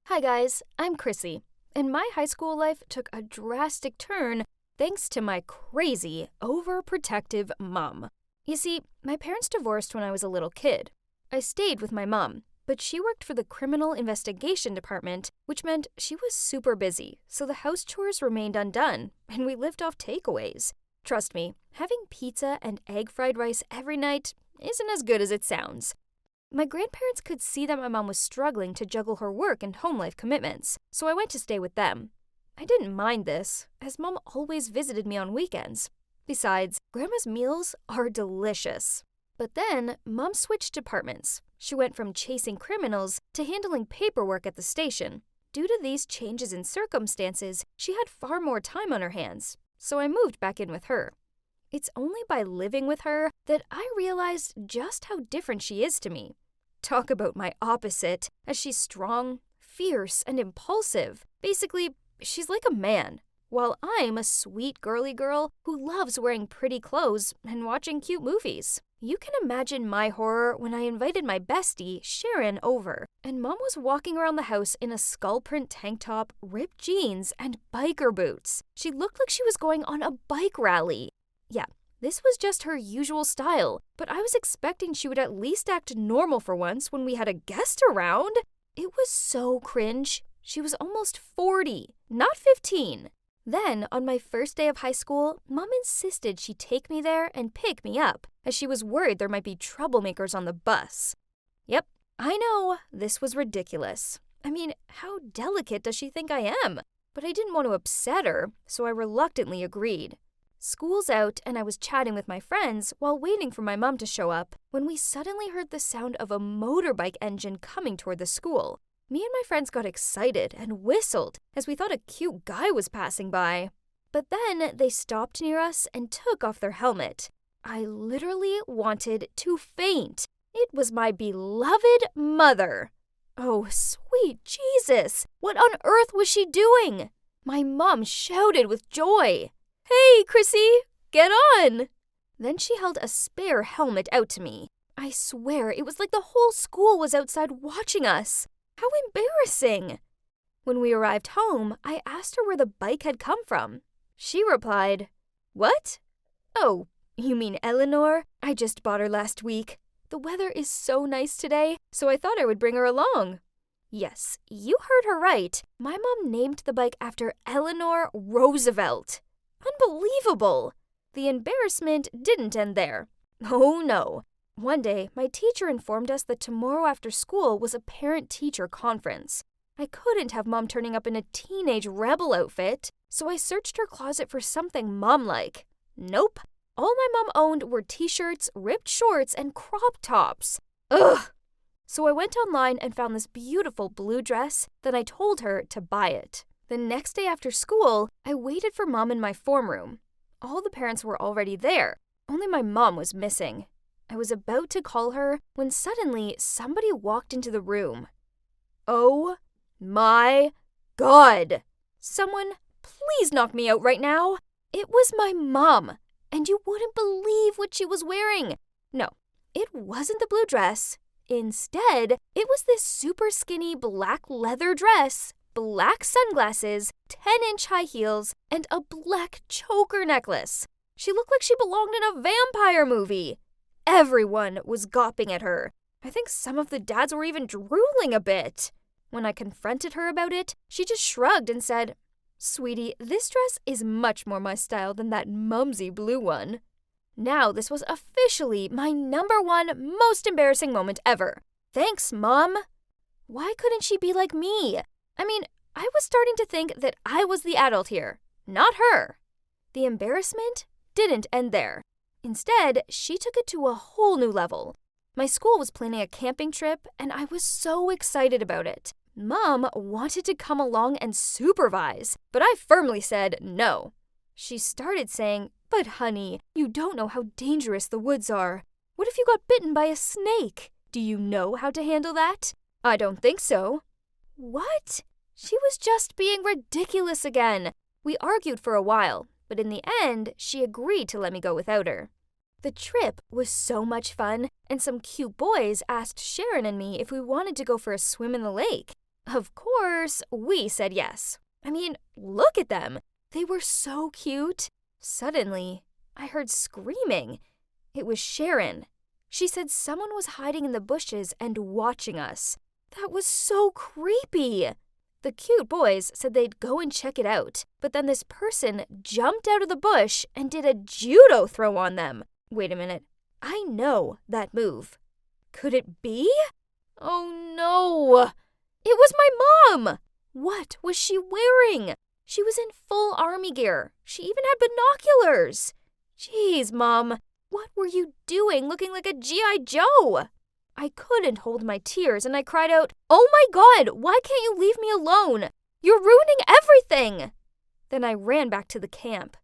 Hi guys, I'm Chrissy, and my high school life took a drastic turn thanks to my crazy, overprotective mom. You see, my parents divorced when I was a little kid. I stayed with my mom, but she worked for the criminal investigation department, which meant she was super busy, so the house chores remained undone, and we lived off takeaways. Trust me, having pizza and egg fried rice every night isn't as good as it sounds. My grandparents could see that my mom was struggling to juggle her work and home life commitments, so I went to stay with them. I didn't mind this, as Mom always visited me on weekends. Besides, Grandma's meals are delicious. But then, Mom switched departments. She went from chasing criminals to handling paperwork at the station. Due to these changes in circumstances, she had far more time on her hands, so I moved back in with her. It's only by living with her that I realized just how different she is to me. Talk about my opposite, as she's strong, fierce, and impulsive. Basically, she's like a man, while I'm a sweet girly girl who loves wearing pretty clothes and watching cute movies. You can imagine my horror when I invited my bestie, Sharon, over, and Mom was walking around the house in a skull print tank top, ripped jeans, and biker boots. She looked like she was going on a bike rally. Yeah, this was just her usual style, but I was expecting she would at least act normal for once when we had a guest around. It was so cringe. She was almost 40, not 15. Then, on my first day of high school, Mom insisted she take me there and pick me up, as she was worried there might be troublemakers on the bus. Yep, I know, this was ridiculous. I mean, how delicate does she think I am? But I didn't want to upset her, so I reluctantly agreed. School's out, and I was chatting with my friends while waiting for my mom to show up when we suddenly heard the sound of a motorbike engine coming toward the school. Me and my friends got excited and whistled as we thought a cute guy was passing by. But then they stopped near us and took off their helmet. I literally wanted to faint. It was my beloved mother. Oh, sweet Jesus! What on earth was she doing? My mom shouted with joy. "Hey, Chrissy, get on!" Then she held a spare helmet out to me. I swear it was like the whole school was outside watching us. How embarrassing! When we arrived home, I asked her where the bike had come from. She replied, "What? Oh, you mean Eleanor? I just bought her last week. The weather is so nice today, so I thought I would bring her along." Yes, you heard her right. My mom named the bike after Eleanor Roosevelt. Unbelievable! The embarrassment didn't end there. Oh no. One day, my teacher informed us that tomorrow after school was a parent-teacher conference. I couldn't have Mom turning up in a teenage rebel outfit, so I searched her closet for something mom-like. Nope. All my mom owned were t-shirts, ripped shorts, and crop tops. Ugh! So I went online and found this beautiful blue dress, then I told her to buy it. The next day after school, I waited for Mom in my form room. All the parents were already there, only my mom was missing. I was about to call her when suddenly somebody walked into the room. Oh my God! Someone, please knock me out right now. It was my mom, and you wouldn't believe what she was wearing. No, it wasn't the blue dress. Instead, it was this super skinny black leather dress, black sunglasses, 10-inch high heels, and a black choker necklace. She looked like she belonged in a vampire movie. Everyone was gawping at her. I think some of the dads were even drooling a bit. When I confronted her about it, she just shrugged and said, "Sweetie, this dress is much more my style than that mumsy blue one." Now this was officially my #1 most embarrassing moment ever. Thanks, Mom. Why couldn't she be like me? I mean, I was starting to think that I was the adult here, not her. The embarrassment didn't end there. Instead, she took it to a whole new level. My school was planning a camping trip, and I was so excited about it. Mom wanted to come along and supervise, but I firmly said no. She started saying, "But honey, you don't know how dangerous the woods are. What if you got bitten by a snake? Do you know how to handle that?" "I don't think so." What? She was just being ridiculous again. We argued for a while, but in the end, she agreed to let me go without her. The trip was so much fun, and some cute boys asked Sharon and me if we wanted to go for a swim in the lake. Of course, we said yes. I mean, look at them. They were so cute. Suddenly, I heard screaming. It was Sharon. She said someone was hiding in the bushes and watching us. That was so creepy. The cute boys said they'd go and check it out, but then this person jumped out of the bush and did a judo throw on them. Wait a minute. I know that move. Could it be? Oh no! It was my mom! What was she wearing? She was in full army gear. She even had binoculars. Jeez, Mom, what were you doing looking like a G.I. Joe? I couldn't hold my tears and I cried out, "Oh my God, why can't you leave me alone? You're ruining everything!" Then I ran back to the camp.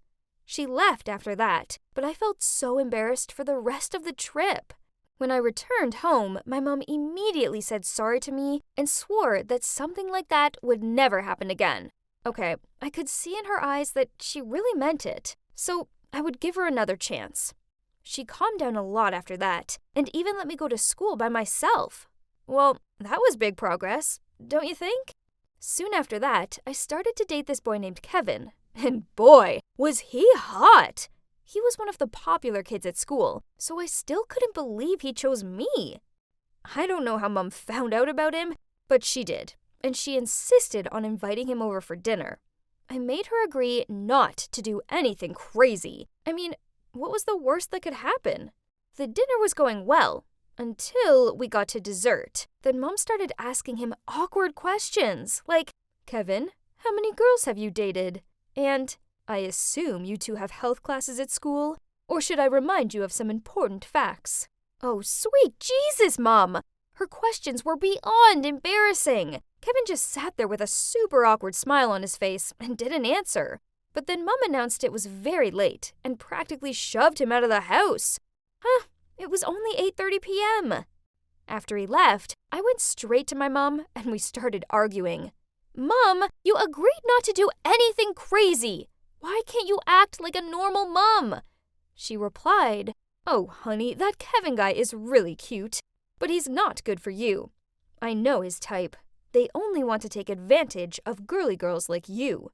She left after that, but I felt so embarrassed for the rest of the trip. When I returned home, my mom immediately said sorry to me and swore that something like that would never happen again. Okay, I could see in her eyes that she really meant it, so I would give her another chance. She calmed down a lot after that, and even let me go to school by myself. Well, that was big progress, don't you think? Soon after that, I started to date this boy named Kevin, and boy, was he hot! He was one of the popular kids at school, so I still couldn't believe he chose me. I don't know how Mom found out about him, but she did, and she insisted on inviting him over for dinner. I made her agree not to do anything crazy. I mean, what was the worst that could happen? The dinner was going well, until we got to dessert. Then Mom started asking him awkward questions, like, "Kevin, how many girls have you dated?" And, "I assume you two have health classes at school? Or should I remind you of some important facts?" Oh, sweet Jesus, Mom! Her questions were beyond embarrassing. Kevin just sat there with a super awkward smile on his face and didn't answer. But then Mom announced it was very late and practically shoved him out of the house. It was only 8:30 p.m. After he left, I went straight to my mom and we started arguing. "Mom, you agreed not to do anything crazy. Why can't you act like a normal mom?" She replied, "Oh, honey, that Kevin guy is really cute, but he's not good for you. I know his type. They only want to take advantage of girly girls like you."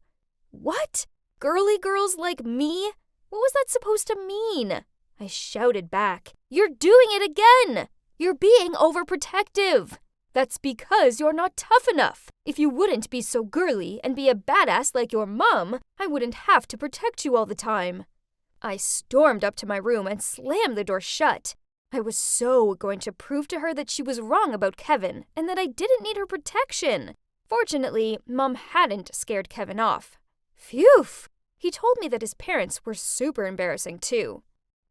What? Girly girls like me? What was that supposed to mean? I shouted back, "You're doing it again! You're being overprotective. That's because you're not tough enough. If you wouldn't be so girly and be a badass like your mom, I wouldn't have to protect you all the time." I stormed up to my room and slammed the door shut. I was so going to prove to her that she was wrong about Kevin and that I didn't need her protection. Fortunately, Mom hadn't scared Kevin off. Phew! He told me that his parents were super embarrassing too.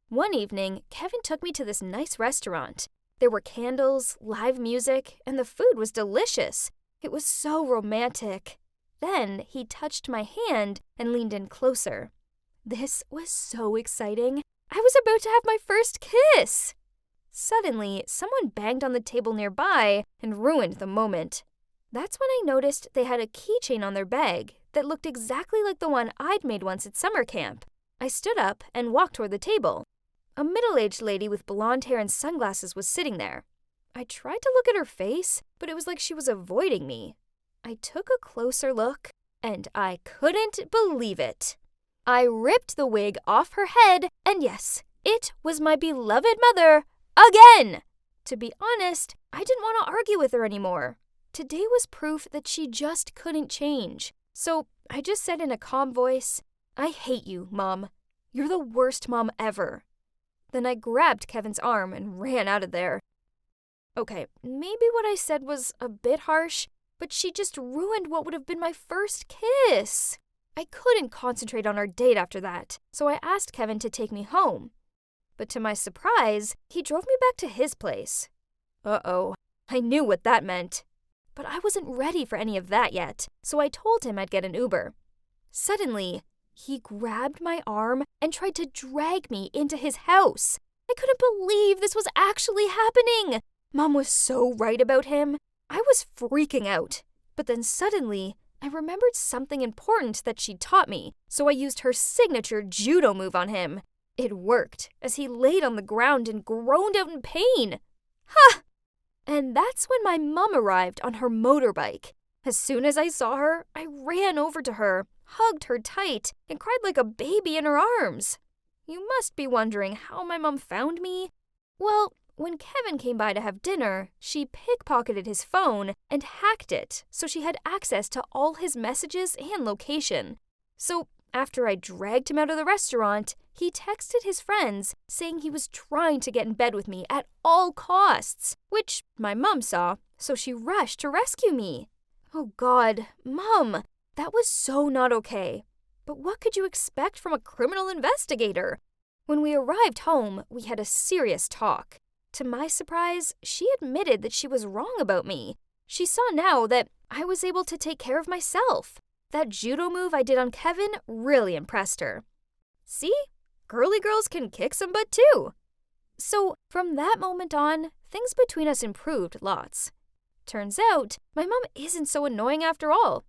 One evening, Kevin took me to this nice restaurant. There were candles, live music, and the food was delicious. It was so romantic. Then he touched my hand and leaned in closer. This was so exciting. I was about to have my first kiss. Suddenly, someone banged on the table nearby and ruined the moment. That's when I noticed they had a keychain on their bag that looked exactly like the one I'd made once at summer camp. I stood up and walked toward the table. A middle-aged lady with blonde hair and sunglasses was sitting there. I tried to look at her face, but it was like she was avoiding me. I took a closer look, and I couldn't believe it. I ripped the wig off her head, and yes, it was my beloved mother again! To be honest, I didn't want to argue with her anymore. Today was proof that she just couldn't change. So I just said in a calm voice, "I hate you, Mom. You're the worst mom ever." Then I grabbed Kevin's arm and ran out of there. Okay, maybe what I said was a bit harsh, but she just ruined what would have been my first kiss. I couldn't concentrate on our date after that, so I asked Kevin to take me home. But to my surprise, he drove me back to his place. Uh-oh, I knew what that meant. But I wasn't ready for any of that yet, so I told him I'd get an Uber. Suddenly, he grabbed my arm and tried to drag me into his house. I couldn't believe this was actually happening. Mom was so right about him. I was freaking out. But then suddenly, I remembered something important that she'd taught me, so I used her signature judo move on him. It worked, as he laid on the ground and groaned out in pain. Ha! And that's when my mom arrived on her motorbike. As soon as I saw her, I ran over to her, hugged her tight, and cried like a baby in her arms. You must be wondering how my mom found me. Well, when Kevin came by to have dinner, she pickpocketed his phone and hacked it so she had access to all his messages and location. So after I dragged him out of the restaurant, he texted his friends saying he was trying to get in bed with me at all costs, which my mom saw, so she rushed to rescue me. Oh God, Mom, that was so not okay. But what could you expect from a criminal investigator? When we arrived home, we had a serious talk. To my surprise, she admitted that she was wrong about me. She saw now that I was able to take care of myself. That judo move I did on Kevin really impressed her. See? Girly girls can kick some butt too. So from that moment on, things between us improved lots. Turns out, my mom isn't so annoying after all.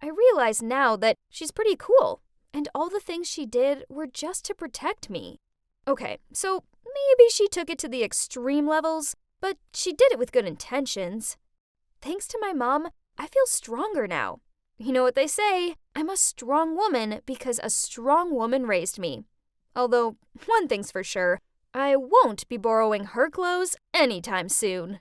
I realize now that she's pretty cool, and all the things she did were just to protect me. Okay, so maybe she took it to the extreme levels, but she did it with good intentions. Thanks to my mom, I feel stronger now. You know what they say, I'm a strong woman because a strong woman raised me. Although, one thing's for sure, I won't be borrowing her clothes anytime soon.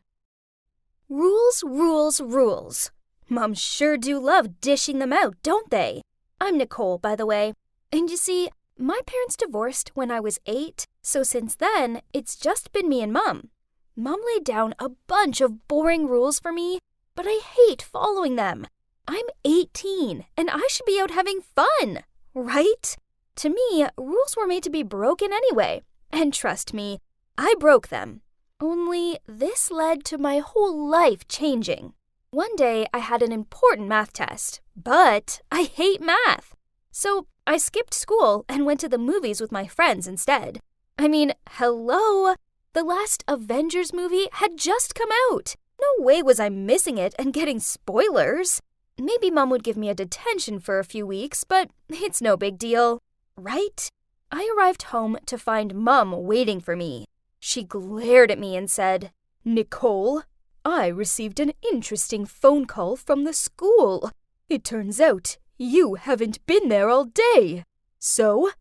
Rules, rules, rules. Moms sure do love dishing them out, don't they? I'm Nicole, by the way. And you see, my parents divorced when I was 8, so since then, it's just been me and Mom. Mom laid down a bunch of boring rules for me, but I hate following them. I'm 18, and I should be out having fun, right? To me, rules were made to be broken anyway. And trust me, I broke them. Only this led to my whole life changing. One day, I had an important math test, but I hate math. So I skipped school and went to the movies with my friends instead. I mean, hello? The last Avengers movie had just come out. No way was I missing it and getting spoilers. Maybe Mom would give me a detention for a few weeks, but it's no big deal, right? I arrived home to find Mom waiting for me. She glared at me and said, "Nicole, I received an interesting phone call from the school. It turns out you haven't been there all day. So,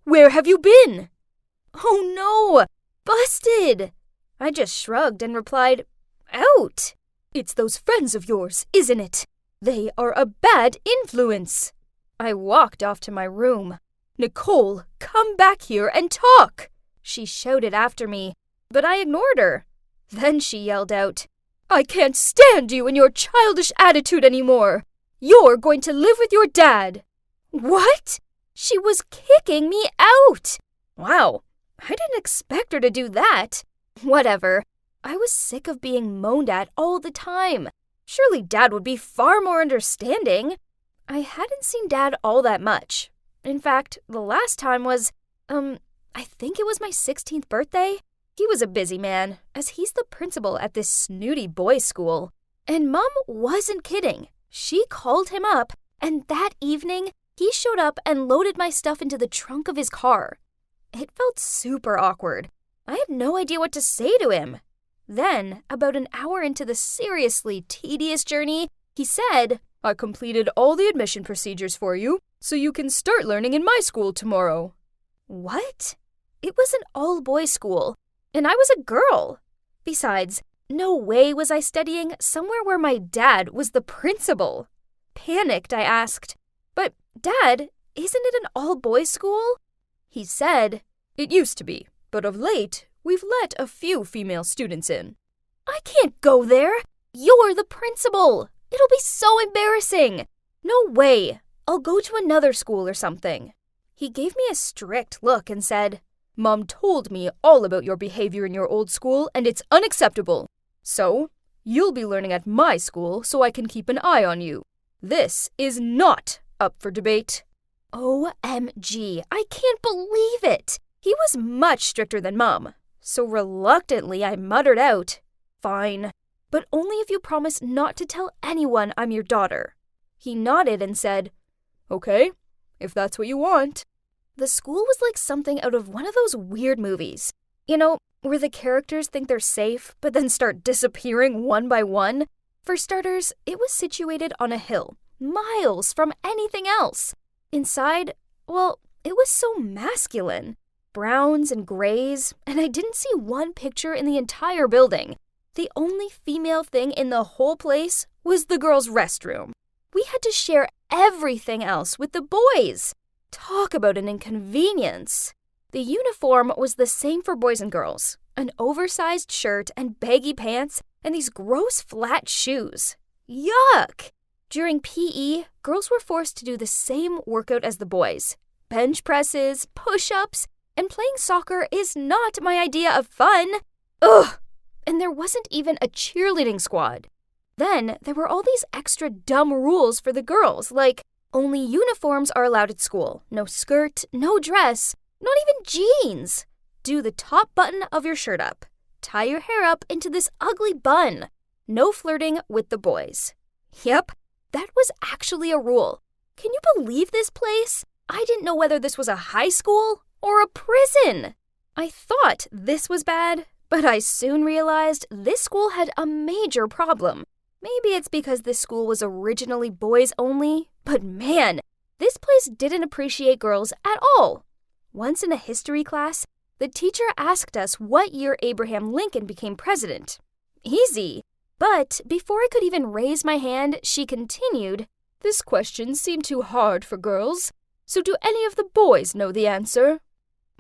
where have you been?" Oh no! Busted! I just shrugged and replied, "Out! It's those friends of yours, isn't it? They are a bad influence." I walked off to my room. "Nicole, come back here and talk!" She shouted after me, but I ignored her. Then she yelled out, "I can't stand you and your childish attitude anymore. You're going to live with your dad." What? She was kicking me out. Wow, I didn't expect her to do that. Whatever. I was sick of being moaned at all the time. Surely Dad would be far more understanding. I hadn't seen Dad all that much. In fact, the last time was, I think it was my 16th birthday. He was a busy man, as he's the principal at this snooty boys' school. And Mom wasn't kidding. She called him up, and that evening, he showed up and loaded my stuff into the trunk of his car. It felt super awkward. I had no idea what to say to him. Then, about an hour into the seriously tedious journey, he said, "I completed all the admission procedures for you, so you can start learning in my school tomorrow." What? It was an all-boys school, and I was a girl. Besides, no way was I studying somewhere where my dad was the principal. Panicked, I asked, "But, Dad, isn't it an all-boys school?" He said, "It used to be, but of late, we've let a few female students in." I can't go there. You're the principal. It'll be so embarrassing. No way. I'll go to another school or something. He gave me a strict look and said, "Mom told me all about your behavior in your old school, and it's unacceptable. So, you'll be learning at my school so I can keep an eye on you. This is not up for debate." OMG, I can't believe it. He was much stricter than Mom. So reluctantly, I muttered out, "Fine, but only if you promise not to tell anyone I'm your daughter." He nodded and said, "Okay, if that's what you want." The school was like something out of one of those weird movies. You know, where the characters think they're safe, but then start disappearing one by one. For starters, it was situated on a hill, miles from anything else. Inside, well, it was so masculine. Browns and grays, and I didn't see one picture in the entire building. The only female thing in the whole place was the girls' restroom. We had to share everything else with the boys. Talk about an inconvenience. The uniform was the same for boys and girls. An oversized shirt and baggy pants and these gross flat shoes. Yuck! During PE, girls were forced to do the same workout as the boys. Bench presses, push-ups, and playing soccer is not my idea of fun. Ugh! And there wasn't even a cheerleading squad. Then there were all these extra dumb rules for the girls, like only uniforms are allowed at school. No skirt, no dress, not even jeans. Do the top button of your shirt up. Tie your hair up into this ugly bun. No flirting with the boys. Yep, that was actually a rule. Can you believe this place? I didn't know whether this was a high school or a prison. I thought this was bad, but I soon realized this school had a major problem. Maybe it's because this school was originally boys only, but man, this place didn't appreciate girls at all. Once in a history class, the teacher asked us what year Abraham Lincoln became president. Easy. But before I could even raise my hand, she continued, "This question seemed too hard for girls, so do any of the boys know the answer?"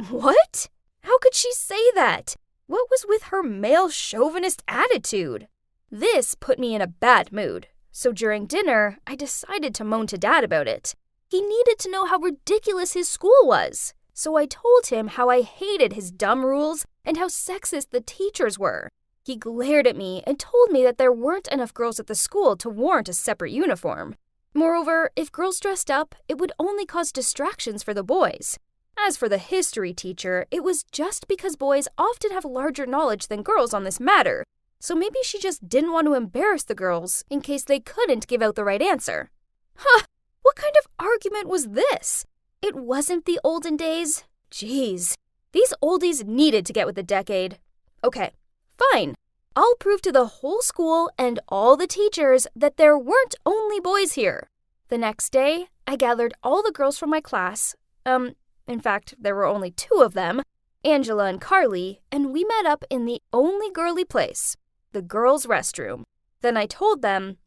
What? How could she say that? What was with her male chauvinist attitude? This put me in a bad mood, so during dinner, I decided to moan to Dad about it. He needed to know how ridiculous his school was, so I told him how I hated his dumb rules and how sexist the teachers were. He glared at me and told me that there weren't enough girls at the school to warrant a separate uniform. Moreover, if girls dressed up, it would only cause distractions for the boys. As for the history teacher, it was just because boys often have larger knowledge than girls on this matter, so maybe she just didn't want to embarrass the girls in case they couldn't give out the right answer. Huh, what kind of argument was this? It wasn't the olden days? Jeez, these oldies needed to get with the decade. Okay, fine. I'll prove to the whole school and all the teachers that there weren't only boys here. The next day, I gathered all the girls from my class. In fact, there were only 2 of them, Angela and Carly, and we met up in the only girly place, the girls' restroom. Then I told them,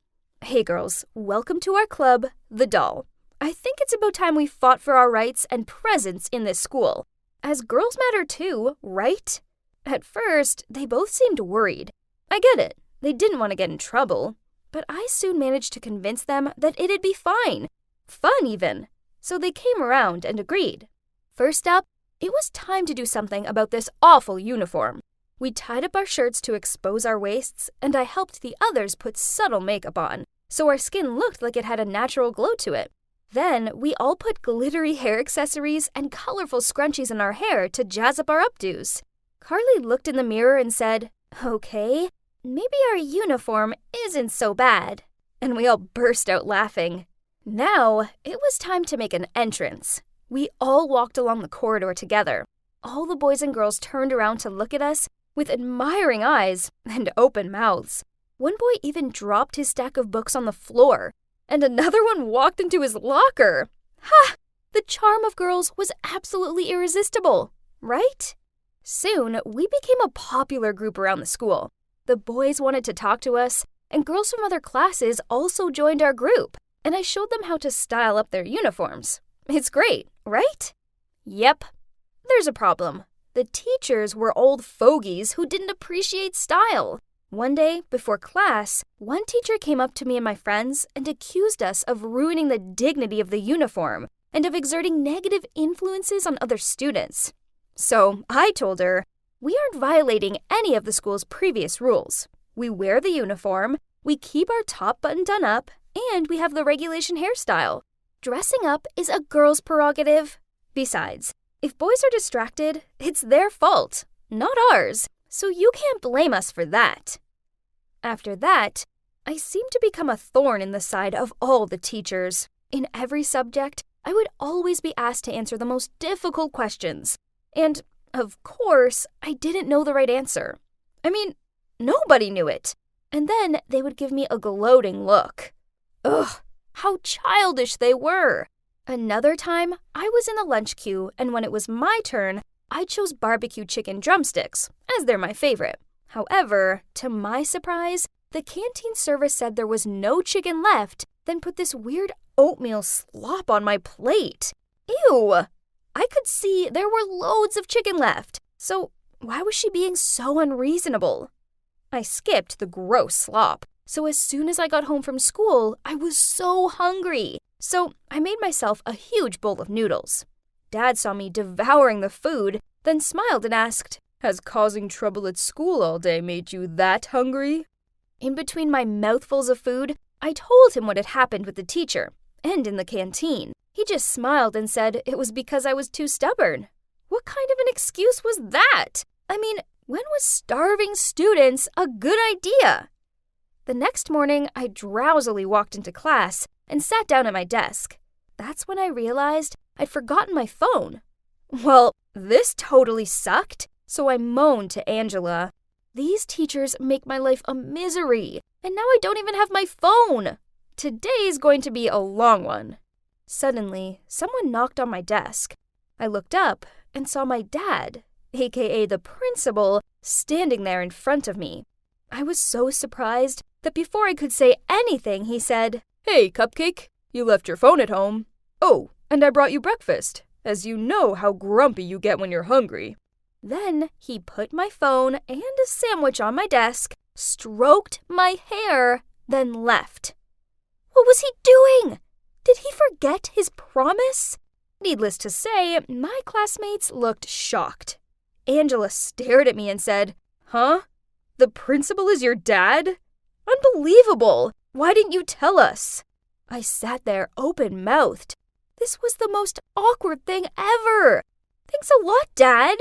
"Hey girls, welcome to our club, the Doll. I think it's about time we fought for our rights and presence in this school, as girls matter too, right?" At first, they both seemed worried. I get it, they didn't want to get in trouble, but I soon managed to convince them that it'd be fine, fun even, so they came around and agreed. First up, it was time to do something about this awful uniform. We tied up our shirts to expose our waists, and I helped the others put subtle makeup on, so our skin looked like it had a natural glow to it. Then we all put glittery hair accessories and colorful scrunchies in our hair to jazz up our updos. Carly looked in the mirror and said, "Okay, maybe our uniform isn't so bad." And we all burst out laughing. Now, it was time to make an entrance. We all walked along the corridor together. All the boys and girls turned around to look at us with admiring eyes and open mouths. One boy even dropped his stack of books on the floor, and another one walked into his locker. Ha! The charm of girls was absolutely irresistible, right? Soon, we became a popular group around the school. The boys wanted to talk to us, and girls from other classes also joined our group, and I showed them how to style up their uniforms. It's great, right? Yep. There's a problem. The teachers were old fogies who didn't appreciate style. One day, before class, one teacher came up to me and my friends and accused us of ruining the dignity of the uniform and of exerting negative influences on other students. So I told her, "We aren't violating any of the school's previous rules. We wear the uniform, we keep our top button done up, and we have the regulation hairstyle. Dressing up is a girl's prerogative. Besides, if boys are distracted, it's their fault, not ours, so you can't blame us for that." After that, I seemed to become a thorn in the side of all the teachers. In every subject, I would always be asked to answer the most difficult questions. And, of course, I didn't know the right answer. I mean, nobody knew it. and then they would give me a gloating look. Ugh, how childish they were. Another time, I was in the lunch queue, and when it was my turn, I chose barbecue chicken drumsticks, as they're my favorite. However, to my surprise, the canteen server said there was no chicken left, then put this weird oatmeal slop on my plate. Ew! I could see there were loads of chicken left, so why was she being so unreasonable? I skipped the gross slop, so as soon as I got home from school, I was so hungry. So I made myself a huge bowl of noodles. Dad saw me devouring the food, then smiled and asked, "Has causing trouble at school all day made you that hungry?" In between my mouthfuls of food, I told him what had happened with the teacher, and in the canteen. He just smiled and said it was because I was too stubborn. What kind of an excuse was that? I mean, when was starving students a good idea? The next morning, I drowsily walked into class and sat down at my desk. That's when I realized I'd forgotten my phone. Well, this totally sucked, so I moaned to Angela. These teachers make my life a misery, and now I don't even have my phone. Today's going to be a long one. Suddenly, someone knocked on my desk. I looked up and saw my dad, aka the principal, standing there in front of me. I was so surprised that before I could say anything, he said, "Hey, Cupcake, you left your phone at home. Oh, and I brought you breakfast, as you know how grumpy you get when you're hungry." Then he put my phone and a sandwich on my desk, stroked my hair, then left. What was he doing? Did he forget his promise? Needless to say, my classmates looked shocked. Angela stared at me and said, "Huh? The principal is your dad? Unbelievable! Why didn't you tell us?" I sat there open-mouthed. This was the most awkward thing ever. Thanks a lot, Dad.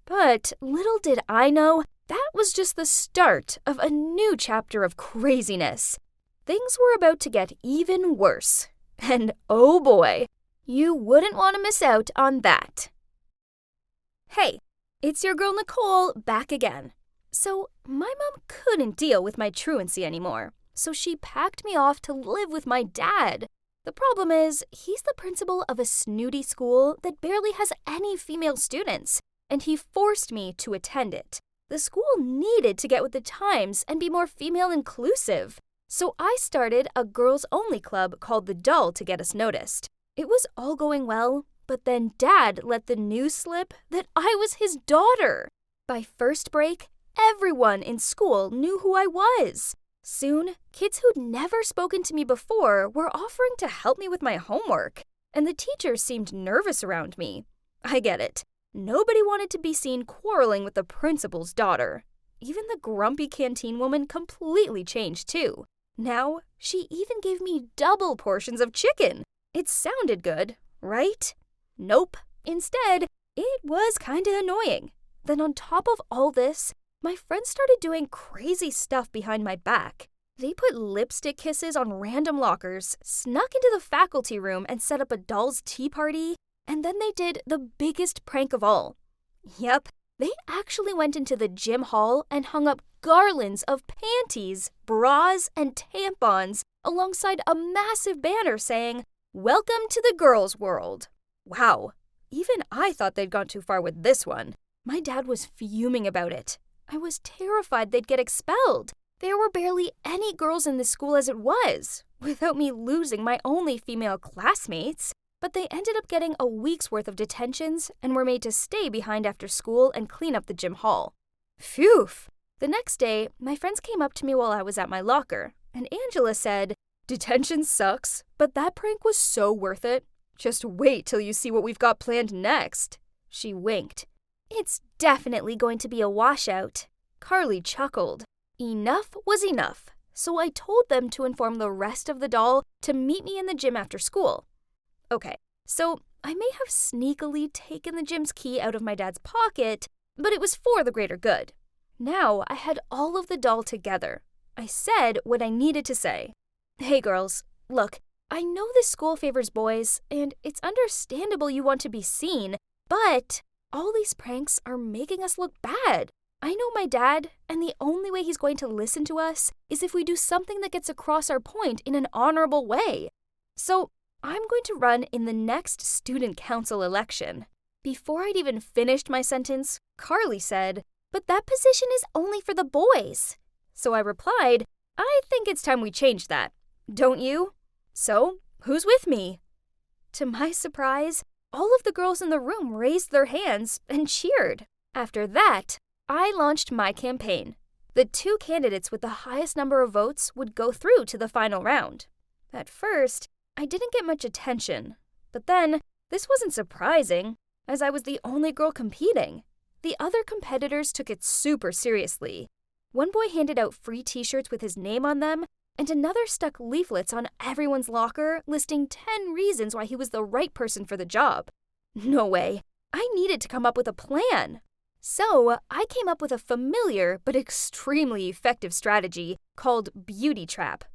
But little did I know, that was just the start of a new chapter of craziness. Things were about to get even worse. And oh boy, you wouldn't want to miss out on that. Hey, it's your girl Nicole back again. So my mom couldn't deal with my truancy anymore, so she packed me off to live with my dad. The problem is, he's the principal of a snooty school that barely has any female students, and he forced me to attend it. The school needed to get with the times and be more female inclusive. So I started a girls-only club called The Doll to get us noticed. It was all going well, but then Dad let the news slip that I was his daughter. By first break, everyone in school knew who I was. Soon, kids who'd never spoken to me before were offering to help me with my homework, and the teachers seemed nervous around me. I get it. Nobody wanted to be seen quarreling with the principal's daughter. Even the grumpy canteen woman completely changed too. Now, she even gave me double portions of chicken. It sounded good, right? Nope. Instead, it was kinda annoying. Then on top of all this, my friends started doing crazy stuff behind my back. They put lipstick kisses on random lockers, snuck into the faculty room and set up a doll's tea party, and then they did the biggest prank of all. Yep, they actually went into the gym hall and hung up garlands of panties, bras, and tampons alongside a massive banner saying, "Welcome to the girls' world." Wow, even I thought they'd gone too far with this one. My dad was fuming about it. I was terrified they'd get expelled. There were barely any girls in the school as it was, without me losing my only female classmates. But they ended up getting a week's worth of detentions and were made to stay behind after school and clean up the gym hall. Phew! The next day, my friends came up to me while I was at my locker, and Angela said, "Detention sucks, but that prank was so worth it. Just wait till you see what we've got planned next." She winked. "It's definitely going to be a washout." Carly chuckled. Enough was enough, so I told them to inform the rest of the doll to meet me in the gym after school. Okay, so I may have sneakily taken the gym's key out of my dad's pocket, but it was for the greater good. Now I had all of the doll together. I said what I needed to say. "Hey girls, look, I know this school favors boys, and it's understandable you want to be seen, but all these pranks are making us look bad. I know my dad, and the only way he's going to listen to us is if we do something that gets across our point in an honorable way. So I'm going to run in the next student council election." Before I'd even finished my sentence, Carly said, "But that position is only for the boys." So I replied, "I think it's time we change that. Don't you? So, who's with me?" To my surprise, all of the girls in the room raised their hands and cheered. After that, I launched my campaign. The 2 candidates with the highest number of votes would go through to the final round. At first, I didn't get much attention, but then this wasn't surprising, as I was the only girl competing. The other competitors took it super seriously. One boy handed out free t-shirts with his name on them, and another stuck leaflets on everyone's locker listing 10 reasons why he was the right person for the job. No way. I needed to come up with a plan. So I came up with a familiar but extremely effective strategy called Beauty Trap.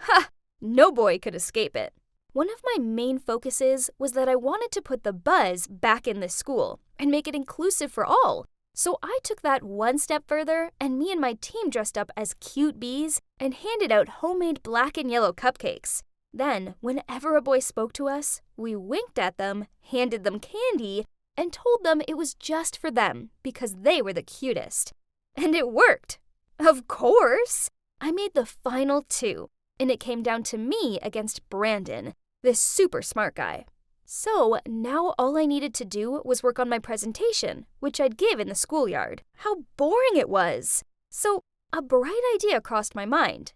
Ha! No boy could escape it. One of my main focuses was that I wanted to put the buzz back in this school and make it inclusive for all. So I took that one step further, and me and my team dressed up as cute bees and handed out homemade black and yellow cupcakes. Then, whenever a boy spoke to us, we winked at them, handed them candy, and told them it was just for them because they were the cutest. And it worked. Of course! I made the final 2, and it came down to me against Brandon, this super smart guy. So now all I needed to do was work on my presentation, which I'd give in the schoolyard. How boring it was! So a bright idea crossed my mind.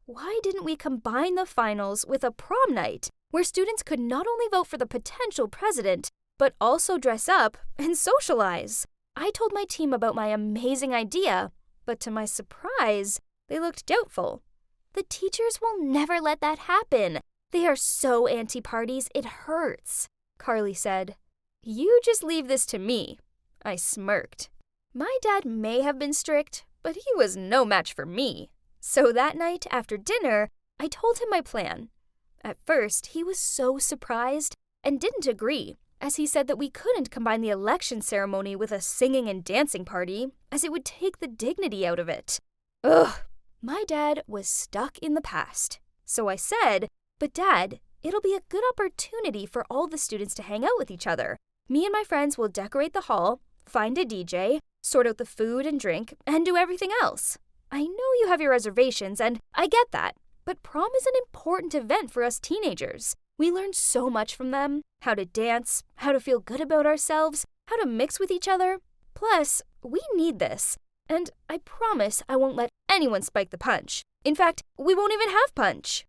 Why didn't we combine the finals with a prom night, where students could not only vote for the potential president, but also dress up and socialize? I told my team about my amazing idea, but to my surprise, they looked doubtful. "The teachers will never let that happen. They are so anti-parties, it hurts," Carly said. "You just leave this to me," I smirked. My dad may have been strict, but he was no match for me. So that night, after dinner, I told him my plan. At first, he was so surprised and didn't agree, as he said that we couldn't combine the election ceremony with a singing and dancing party, as it would take the dignity out of it. Ugh! My dad was stuck in the past. So I said, "But Dad, it'll be a good opportunity for all the students to hang out with each other. Me and my friends will decorate the hall, find a DJ, sort out the food and drink, and do everything else. I know you have your reservations, and I get that, but prom is an important event for us teenagers. We learn so much from them: how to dance, how to feel good about ourselves, how to mix with each other. Plus, we need this, and I promise I won't let anyone spike the punch. In fact, we won't even have punch."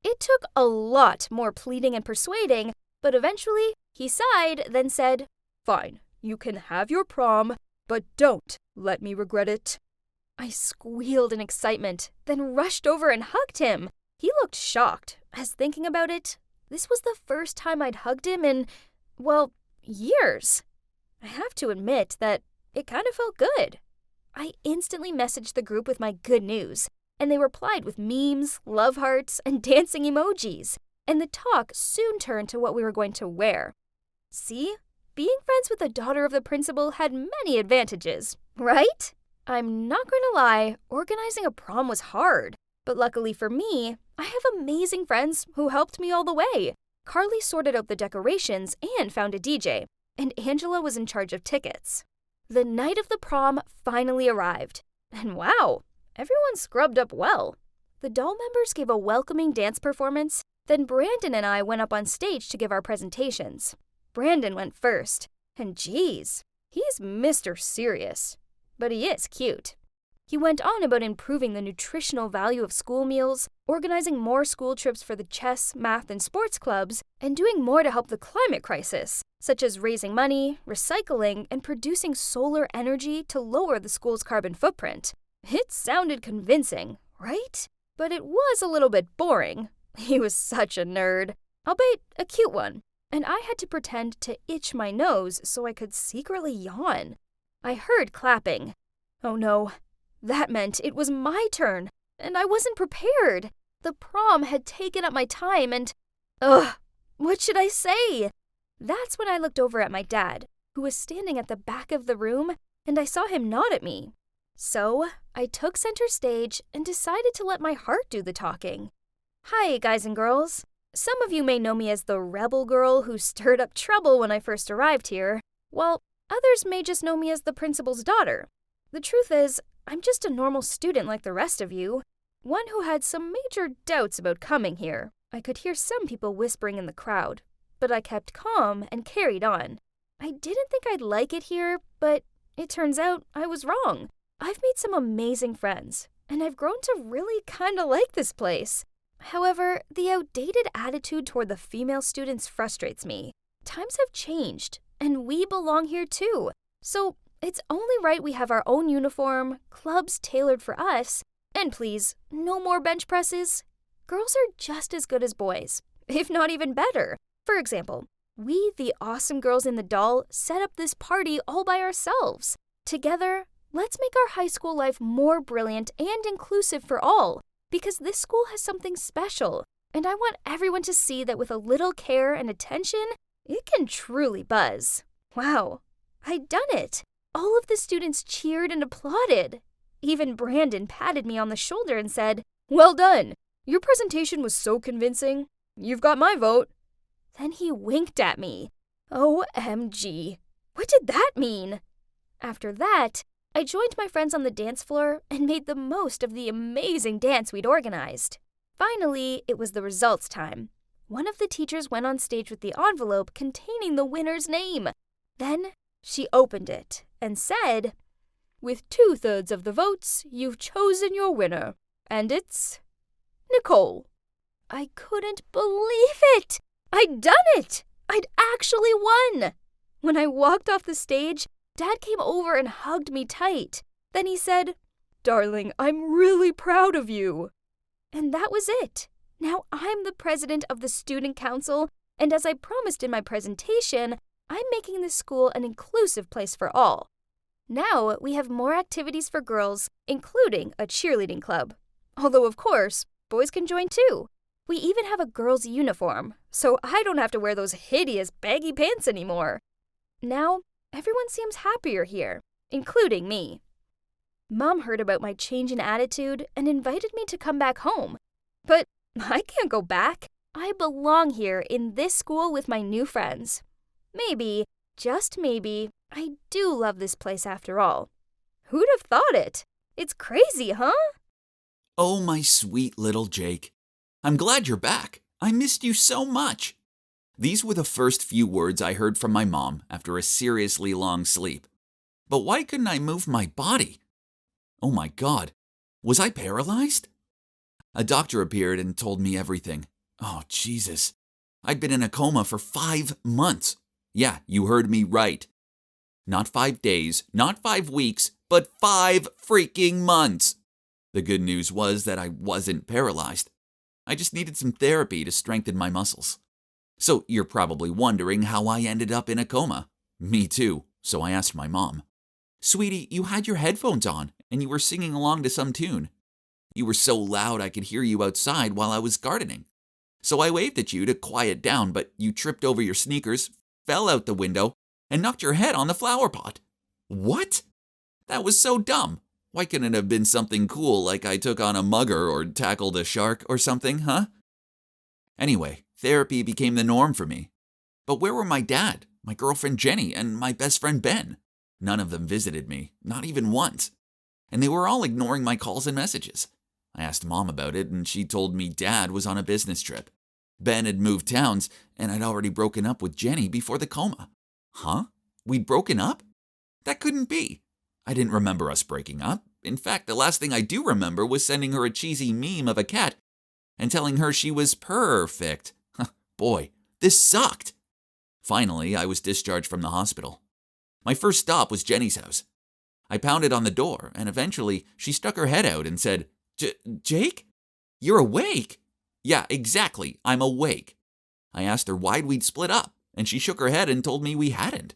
It took a lot more pleading and persuading, but eventually he sighed, then said, "Fine, you can have your prom, but don't let me regret it." I squealed in excitement, then rushed over and hugged him. He looked shocked, as thinking about it, this was the first time I'd hugged him in, well, years. I have to admit that it kind of felt good. I instantly messaged the group with my good news, and they replied with memes, love hearts, and dancing emojis. And the talk soon turned to what we were going to wear. See? Being friends with the daughter of the principal had many advantages, right? I'm not going to lie, organizing a prom was hard. But luckily for me, I have amazing friends who helped me all the way. Carly sorted out the decorations and found a DJ, and Angela was in charge of tickets. The night of the prom finally arrived, and wow, everyone scrubbed up well. The doll members gave a welcoming dance performance, then Brandon and I went up on stage to give our presentations. Brandon went first, and geez, he's Mr. Serious. But he is cute. He went on about improving the nutritional value of school meals, organizing more school trips for the chess, math, and sports clubs, and doing more to help the climate crisis, such as raising money, recycling, and producing solar energy to lower the school's carbon footprint. It sounded convincing, right? But it was a little bit boring. He was such a nerd, albeit a cute one, and I had to pretend to itch my nose so I could secretly yawn. I heard clapping. Oh no. That meant it was my turn, and I wasn't prepared. The prom had taken up my time and, what should I say? That's when I looked over at my dad, who was standing at the back of the room, and I saw him nod at me. So, I took center stage and decided to let my heart do the talking. Hi, guys and girls. Some of you may know me as the rebel girl who stirred up trouble when I first arrived here, while others may just know me as the principal's daughter. The truth is, I'm just a normal student like the rest of you, one who had some major doubts about coming here. I could hear some people whispering in the crowd, but I kept calm and carried on. I didn't think I'd like it here, but it turns out I was wrong. I've made some amazing friends, and I've grown to really kinda like this place. However, the outdated attitude toward the female students frustrates me. Times have changed, and we belong here too. So it's only right we have our own uniform, clubs tailored for us, and please, no more bench presses. Girls are just as good as boys, if not even better. For example, we, the awesome girls in the doll, set up this party all by ourselves. Together, let's make our high school life more brilliant and inclusive for all, because this school has something special, and I want everyone to see that with a little care and attention, it can truly buzz. Wow, I'd done it. All of the students cheered and applauded. Even Brandon patted me on the shoulder and said, "Well done. Your presentation was so convincing. You've got my vote." Then he winked at me. OMG. What did that mean? After that, I joined my friends on the dance floor and made the most of the amazing dance we'd organized. Finally, it was the results time. One of the teachers went on stage with the envelope containing the winner's name. Then she opened it and said, "With 2/3 of the votes, you've chosen your winner, and it's Nicole." I couldn't believe it! I'd done it! I'd actually won! When I walked off the stage, Dad came over and hugged me tight. Then he said, "Darling, I'm really proud of you." And that was it. Now I'm the president of the student council, and as I promised in my presentation, I'm making this school an inclusive place for all. Now we have more activities for girls, including a cheerleading club. Although, of course, boys can join too. We even have a girls' uniform, so I don't have to wear those hideous baggy pants anymore. Now, everyone seems happier here, including me. Mom heard about my change in attitude and invited me to come back home. But I can't go back. I belong here in this school with my new friends. Maybe, just maybe, I do love this place after all. Who'd have thought it? It's crazy, huh? Oh, my sweet little Jake. I'm glad you're back. I missed you so much. These were the first few words I heard from my mom after a seriously long sleep. But why couldn't I move my body? Oh my God, was I paralyzed? A doctor appeared and told me everything. Oh, Jesus. I'd been in a coma for 5 months. Yeah, you heard me right. Not 5 days, not 5 weeks, but 5 freaking months. The good news was that I wasn't paralyzed. I just needed some therapy to strengthen my muscles. So you're probably wondering how I ended up in a coma. Me too, so I asked my mom. "Sweetie, you had your headphones on and you were singing along to some tune. You were so loud I could hear you outside while I was gardening. So I waved at you to quiet down, but you tripped over your sneakers, fell out the window, and knocked your head on the flower pot." What? That was so dumb. Why couldn't it have been something cool like I took on a mugger or tackled a shark or something, huh? Anyway, therapy became the norm for me. But where were my dad, my girlfriend Jenny, and my best friend Ben? None of them visited me, not even once. And they were all ignoring my calls and messages. I asked Mom about it, and she told me Dad was on a business trip. Ben had moved towns, and I'd already broken up with Jenny before the coma. Huh? We'd broken up? That couldn't be. I didn't remember us breaking up. In fact, the last thing I do remember was sending her a cheesy meme of a cat and telling her she was perfect. Boy, this sucked. Finally, I was discharged from the hospital. My first stop was Jenny's house. I pounded on the door, and eventually she stuck her head out and said, "Jake? You're awake?" "Yeah, exactly, I'm awake." I asked her why we'd split up, and she shook her head and told me we hadn't.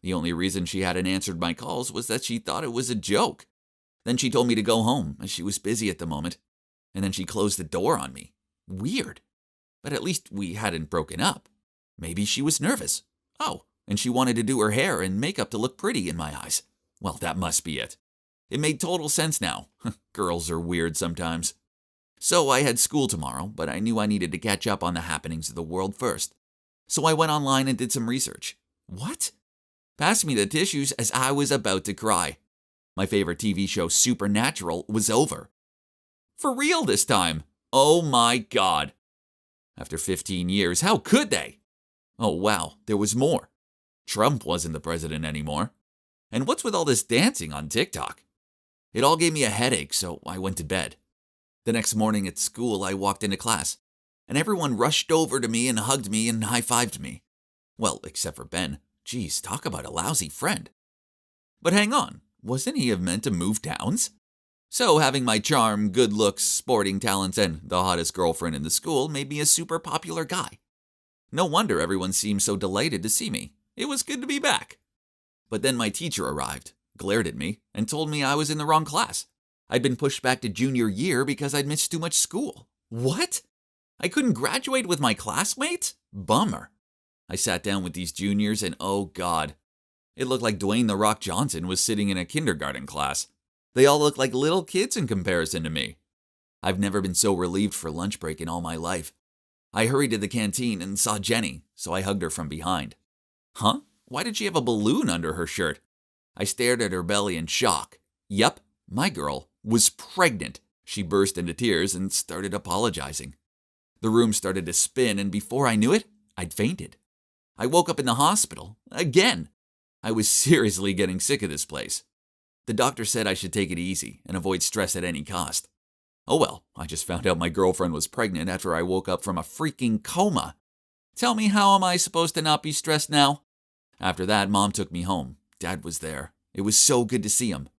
The only reason she hadn't answered my calls was that she thought it was a joke. Then she told me to go home, as she was busy at the moment, and then she closed the door on me. Weird. But at least we hadn't broken up. Maybe she was nervous. Oh, and she wanted to do her hair and makeup to look pretty in my eyes. Well, that must be it. It made total sense now. Girls are weird sometimes. So I had school tomorrow, but I knew I needed to catch up on the happenings of the world first. So I went online and did some research. What? Pass me the tissues as I was about to cry. My favorite TV show, Supernatural, was over. For real this time. Oh my God. After 15 years, how could they? Oh wow, there was more. Trump wasn't the president anymore. And what's with all this dancing on TikTok? It all gave me a headache, so I went to bed. The next morning at school, I walked into class, and everyone rushed over to me and hugged me and high-fived me. Well, except for Ben. Geez, talk about a lousy friend. But hang on, wasn't he meant to move towns? So having my charm, good looks, sporting talents, and the hottest girlfriend in the school made me a super popular guy. No wonder everyone seemed so delighted to see me. It was good to be back. But then my teacher arrived, glared at me, and told me I was in the wrong class. I'd been pushed back to junior year because I'd missed too much school. What? I couldn't graduate with my classmates? Bummer. I sat down with these juniors and oh God. It looked like Dwayne "The Rock" Johnson was sitting in a kindergarten class. They all looked like little kids in comparison to me. I've never been so relieved for lunch break in all my life. I hurried to the canteen and saw Jenny, so I hugged her from behind. Huh? Why did she have a balloon under her shirt? I stared at her belly in shock. Yup, my girl was pregnant. She burst into tears and started apologizing. The room started to spin, and before I knew it, I'd fainted. I woke up in the hospital. Again. I was seriously getting sick of this place. The doctor said I should take it easy and avoid stress at any cost. Oh well, I just found out my girlfriend was pregnant after I woke up from a freaking coma. Tell me, how am I supposed to not be stressed now? After that, Mom took me home. Dad was there. It was so good to see him.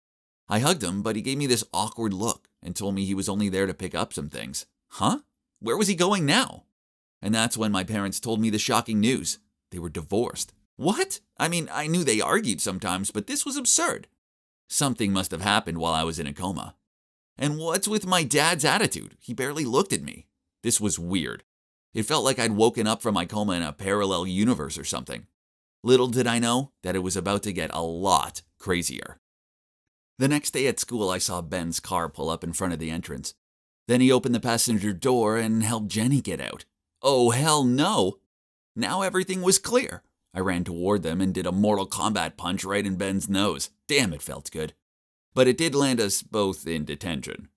I hugged him, but he gave me this awkward look and told me he was only there to pick up some things. Huh? Where was he going now? And that's when my parents told me the shocking news. They were divorced. What? I mean, I knew they argued sometimes, but this was absurd. Something must have happened while I was in a coma. And what's with my dad's attitude? He barely looked at me. This was weird. It felt like I'd woken up from my coma in a parallel universe or something. Little did I know that it was about to get a lot crazier. The next day at school, I saw Ben's car pull up in front of the entrance. Then he opened the passenger door and helped Jenny get out. Oh, hell no! Now everything was clear. I ran toward them and did a Mortal Kombat punch right in Ben's nose. Damn, it felt good. But it did land us both in detention.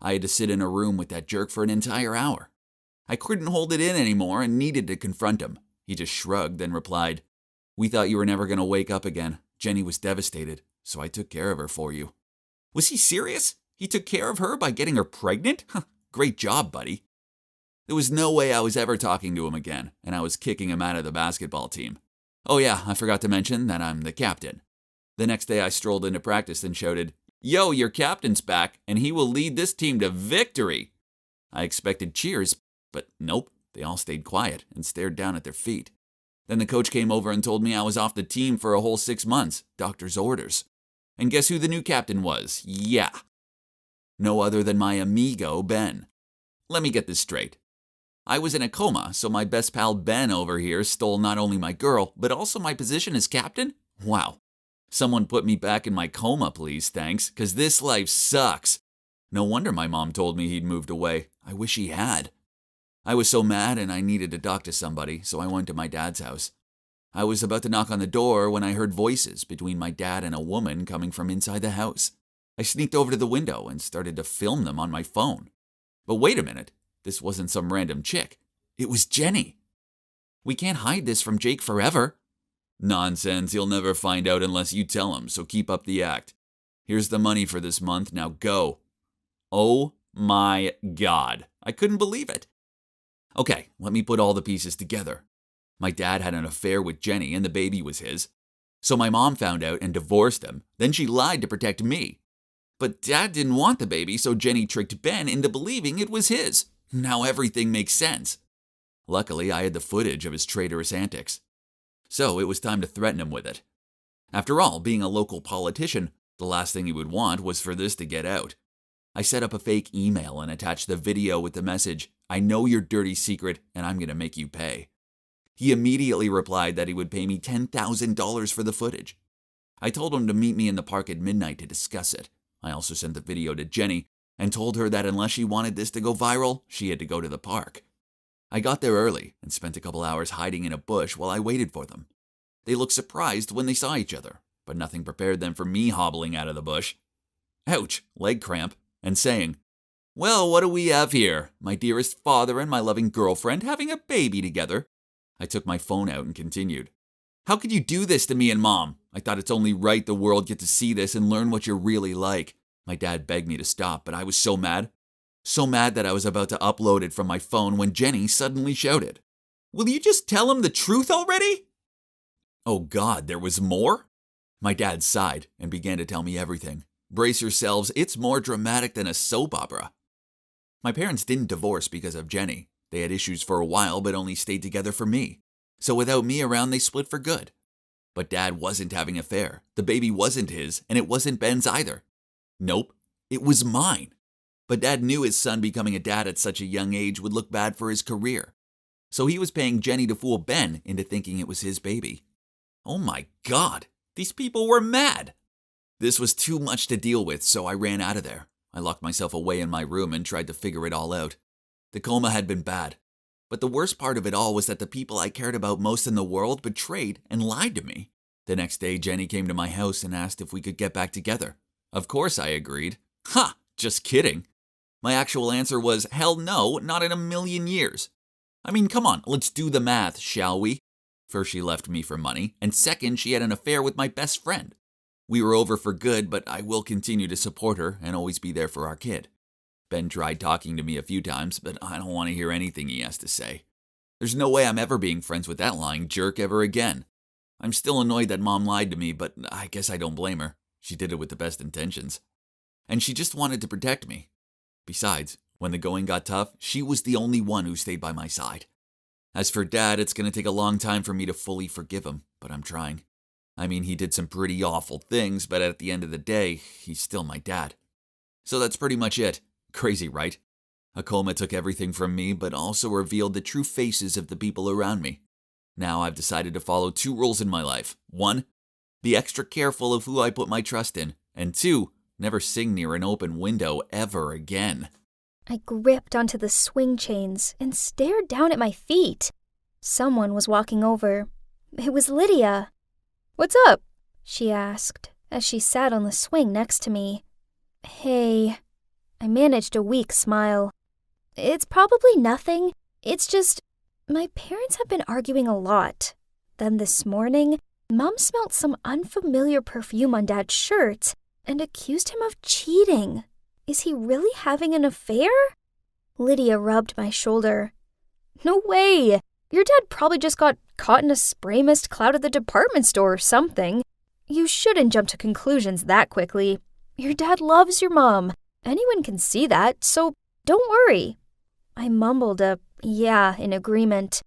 I had to sit in a room with that jerk for an entire hour. I couldn't hold it in anymore and needed to confront him. He just shrugged and replied, "We thought you were never going to wake up again. Jenny was devastated, so I took care of her for you." Was he serious? He took care of her by getting her pregnant? Great job, buddy. There was no way I was ever talking to him again, and I was kicking him out of the basketball team. Oh yeah, I forgot to mention that I'm the captain. The next day I strolled into practice and shouted, "Yo, your captain's back, and he will lead this team to victory." I expected cheers, but nope, they all stayed quiet and stared down at their feet. Then the coach came over and told me I was off the team for a whole 6 months, doctor's orders. And guess who the new captain was? Yeah. No other than my amigo, Ben. Let me get this straight. I was in a coma, so my best pal Ben over here stole not only my girl, but also my position as captain? Wow. Someone put me back in my coma, please, thanks, because this life sucks. No wonder my mom told me he'd moved away. I wish he had. I was so mad and I needed to talk to somebody, so I went to my dad's house. I was about to knock on the door when I heard voices between my dad and a woman coming from inside the house. I sneaked over to the window and started to film them on my phone. But wait a minute, this wasn't some random chick. It was Jenny. "We can't hide this from Jake forever." "Nonsense, he'll never find out unless you tell him, so keep up the act. Here's the money for this month, now go." Oh my God, I couldn't believe it. Okay, let me put all the pieces together. My dad had an affair with Jenny and the baby was his. So my mom found out and divorced him. Then she lied to protect me. But Dad didn't want the baby, so Jenny tricked Ben into believing it was his. Now everything makes sense. Luckily, I had the footage of his traitorous antics. So it was time to threaten him with it. After all, being a local politician, the last thing he would want was for this to get out. I set up a fake email and attached the video with the message, "I know your dirty secret and I'm going to make you pay." He immediately replied that he would pay me $10,000 for the footage. I told him to meet me in the park at midnight to discuss it. I also sent the video to Jenny and told her that unless she wanted this to go viral, she had to go to the park. I got there early and spent a couple hours hiding in a bush while I waited for them. They looked surprised when they saw each other, but nothing prepared them for me hobbling out of the bush. Ouch, leg cramp, and saying, "Well, what do we have here? My dearest father and my loving girlfriend having a baby together." I took my phone out and continued. "How could you do this to me and Mom? I thought it's only right the world get to see this and learn what you're really like." My dad begged me to stop, but I was so mad that I was about to upload it from my phone when Jenny suddenly shouted, "Will you just tell him the truth already?" Oh God, there was more? My dad sighed and began to tell me everything. Brace yourselves, it's more dramatic than a soap opera. My parents didn't divorce because of Jenny. They had issues for a while but only stayed together for me. So without me around, they split for good. But Dad wasn't having an affair. The baby wasn't his, and it wasn't Ben's either. Nope, it was mine. But Dad knew his son becoming a dad at such a young age would look bad for his career. So he was paying Jenny to fool Ben into thinking it was his baby. Oh my God, these people were mad. This was too much to deal with, so I ran out of there. I locked myself away in my room and tried to figure it all out. The coma had been bad. But the worst part of it all was that the people I cared about most in the world betrayed and lied to me. The next day, Jenny came to my house and asked if we could get back together. Of course I agreed. Ha! Just kidding. My actual answer was, hell no, not in a million years. I mean, come on, let's do the math, shall we? First, she left me for money, and second, she had an affair with my best friend. We were over for good, but I will continue to support her and always be there for our kid. Ben tried talking to me a few times, but I don't want to hear anything he has to say. There's no way I'm ever being friends with that lying jerk ever again. I'm still annoyed that Mom lied to me, but I guess I don't blame her. She did it with the best intentions. And she just wanted to protect me. Besides, when the going got tough, she was the only one who stayed by my side. As for Dad, it's going to take a long time for me to fully forgive him, but I'm trying. I mean, he did some pretty awful things, but at the end of the day, he's still my dad. So that's pretty much it. Crazy, right? A coma took everything from me, but also revealed the true faces of the people around me. Now I've decided to follow 2 rules in my life. 1, be extra careful of who I put my trust in. And 2, never sing near an open window ever again. I gripped onto the swing chains and stared down at my feet. Someone was walking over. It was Lydia. "What's up?" she asked as she sat on the swing next to me. "Hey." I managed a weak smile. "It's probably nothing. It's just, my parents have been arguing a lot. Then this morning, Mom smelled some unfamiliar perfume on Dad's shirt and accused him of cheating. Is he really having an affair?" Lydia rubbed my shoulder. "No way! Your dad probably just got caught in a spray mist cloud at the department store or something. You shouldn't jump to conclusions that quickly. Your dad loves your mom. Anyone can see that, so don't worry." I mumbled a yeah in agreement.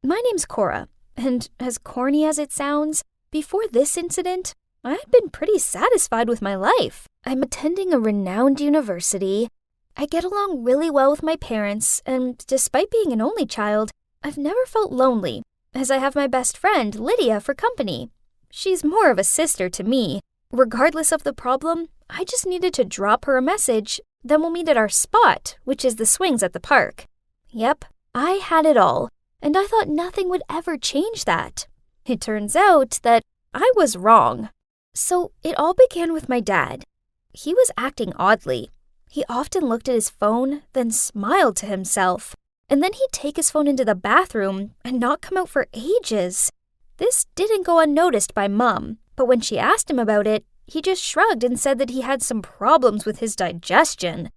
My name's Cora, and as corny as it sounds, before this incident, I had been pretty satisfied with my life. I'm attending a renowned university. I get along really well with my parents, and despite being an only child, I've never felt lonely, as I have my best friend, Lydia, for company. She's more of a sister to me. Regardless of the problem, I just needed to drop her a message, then we'll meet at our spot, which is the swings at the park. Yep, I had it all, and I thought nothing would ever change that. It turns out that I was wrong. So it all began with my dad. He was acting oddly. He often looked at his phone, then smiled to himself. And then he'd take his phone into the bathroom and not come out for ages. This didn't go unnoticed by Mom, but when she asked him about it, he just shrugged and said that he had some problems with his digestion.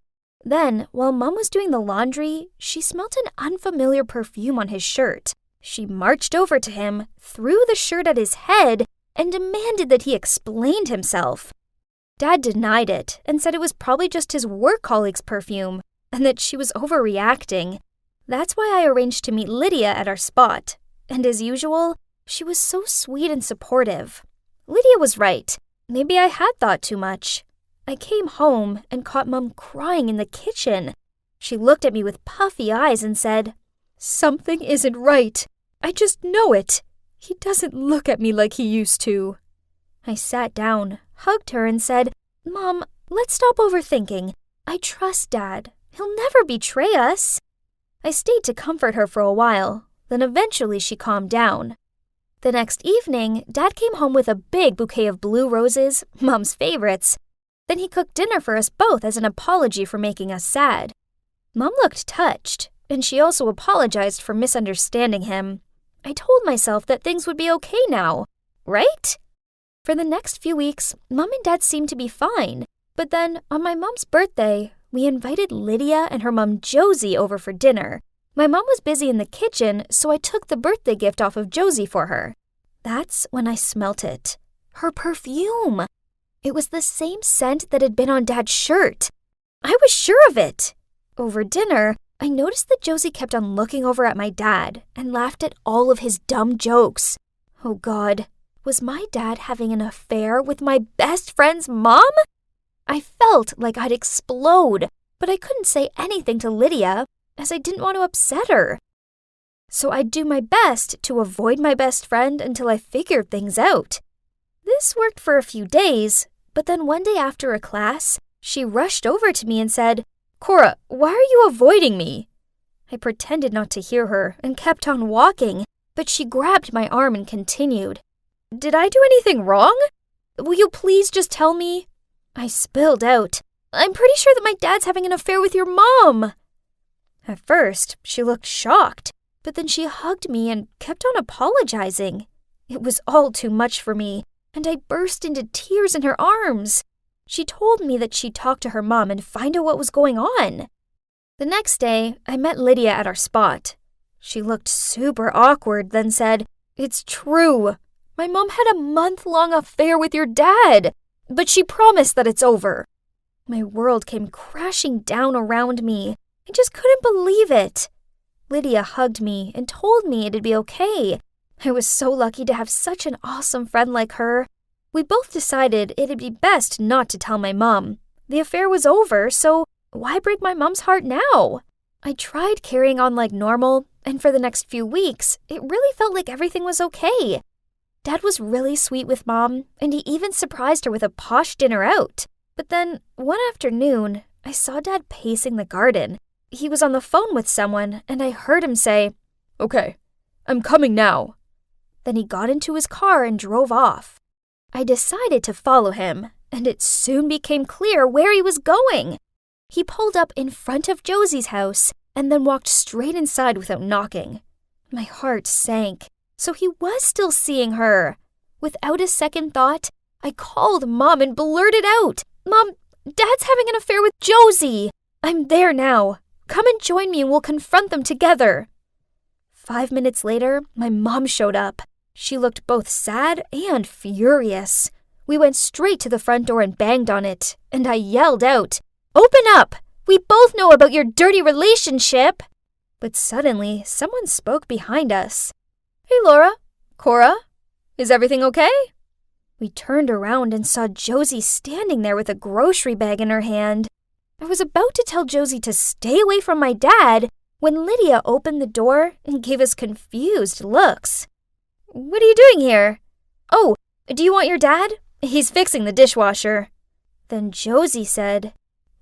Then, while Mom was doing the laundry, she smelt an unfamiliar perfume on his shirt. She marched over to him, threw the shirt at his head, and demanded that he explain himself. Dad denied it and said it was probably just his work colleague's perfume, and that she was overreacting. That's why I arranged to meet Lydia at our spot. And as usual, she was so sweet and supportive. Lydia was right. Maybe I had thought too much. I came home and caught Mom crying in the kitchen. She looked at me with puffy eyes and said, "Something isn't right. I just know it. He doesn't look at me like he used to." I sat down, hugged her, and said, "Mom, let's stop overthinking. I trust Dad. He'll never betray us." I stayed to comfort her for a while, then eventually she calmed down. The next evening, Dad came home with a big bouquet of blue roses, Mom's favorites. Then he cooked dinner for us both as an apology for making us sad. Mom looked touched, and she also apologized for misunderstanding him. I told myself that things would be okay now, right? For the next few weeks, Mom and Dad seemed to be fine. But then, on my mom's birthday, we invited Lydia and her mom Josie over for dinner. My mom was busy in the kitchen, so I took the birthday gift off of Josie for her. That's when I smelt it. Her perfume. It was the same scent that had been on Dad's shirt. I was sure of it. Over dinner, I noticed that Josie kept on looking over at my dad and laughed at all of his dumb jokes. Oh God, was my dad having an affair with my best friend's mom? I felt like I'd explode, but I couldn't say anything to Lydia, as I didn't want to upset her. So I'd do my best to avoid my best friend until I figured things out. This worked for a few days, but then one day after a class, she rushed over to me and said, "Cora, why are you avoiding me?" I pretended not to hear her and kept on walking, but she grabbed my arm and continued. "Did I do anything wrong? Will you please just tell me?" I spilled out, "I'm pretty sure that my dad's having an affair with your mom." At first, she looked shocked, but then she hugged me and kept on apologizing. It was all too much for me, and I burst into tears in her arms. She told me that she'd talk to her mom and find out what was going on. The next day, I met Lydia at our spot. She looked super awkward, then said, "It's true. My mom had a month-long affair with your dad, but she promised that it's over." My world came crashing down around me. I just couldn't believe it. Lydia hugged me and told me it'd be okay. I was so lucky to have such an awesome friend like her. We both decided it'd be best not to tell my mom. The affair was over, so why break my mom's heart now? I tried carrying on like normal, and for the next few weeks, it really felt like everything was okay. Dad was really sweet with Mom, and he even surprised her with a posh dinner out. But then, one afternoon, I saw Dad pacing the garden. He was on the phone with someone, and I heard him say, "Okay, I'm coming now." Then he got into his car and drove off. I decided to follow him, and it soon became clear where he was going. He pulled up in front of Josie's house and then walked straight inside without knocking. My heart sank. So he was still seeing her. Without a second thought, I called Mom and blurted out, "Mom, Dad's having an affair with Josie. I'm there now. Come and join me and we'll confront them together." 5 minutes later, my mom showed up. She looked both sad and furious. We went straight to the front door and banged on it, and I yelled out, "Open up! We both know about your dirty relationship!" But suddenly, someone spoke behind us. "Hey, Laura. Cora, is everything okay?" We turned around and saw Josie standing there with a grocery bag in her hand. I was about to tell Josie to stay away from my dad when Lydia opened the door and gave us confused looks. "What are you doing here?" "Oh, do you want your dad? He's fixing the dishwasher." Then Josie said,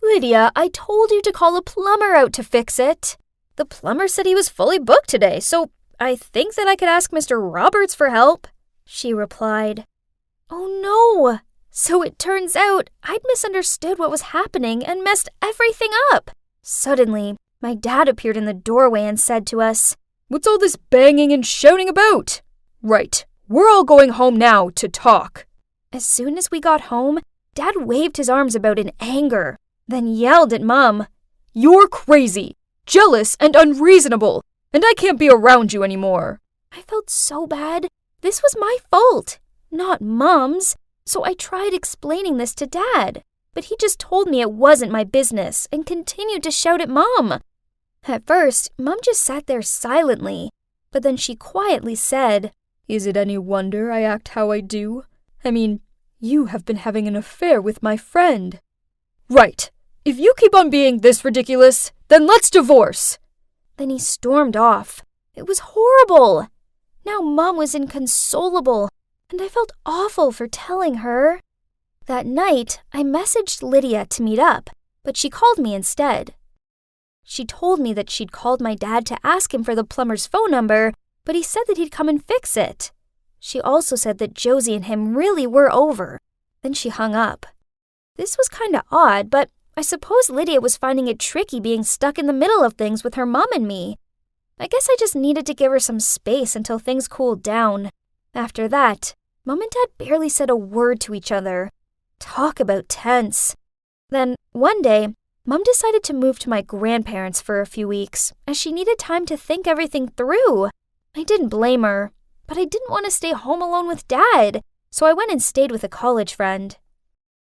"Lydia, I told you to call a plumber out to fix it." "The plumber said he was fully booked today, so I think that I could ask Mr. Roberts for help," she replied. Oh no! So it turns out I'd misunderstood what was happening and messed everything up. Suddenly, my dad appeared in the doorway and said to us, "What's all this banging and shouting about?" "Right, we're all going home now to talk." As soon as we got home, Dad waved his arms about in anger, then yelled at Mom, "You're crazy, jealous, and unreasonable, and I can't be around you anymore." I felt so bad. This was my fault, not Mom's. So I tried explaining this to Dad, but he just told me it wasn't my business and continued to shout at Mom. At first, Mom just sat there silently, but then she quietly said, "Is it any wonder I act how I do? I mean, you have been having an affair with my friend." "Right. If you keep on being this ridiculous, then let's divorce." Then he stormed off. It was horrible. Now Mom was inconsolable. and I felt awful for telling her. That night, I messaged Lydia to meet up, but she called me instead. She told me that she'd called my dad to ask him for the plumber's phone number, but he said that he'd come and fix it. She also said that Josie and him really were over. Then she hung up. This was kinda odd, but I suppose Lydia was finding it tricky being stuck in the middle of things with her mom and me. I guess I just needed to give her some space until things cooled down. After that, Mom and Dad barely said a word to each other. Talk about tense. Then, one day, Mom decided to move to my grandparents for a few weeks, as she needed time to think everything through. I didn't blame her, but I didn't want to stay home alone with Dad, so I went and stayed with a college friend.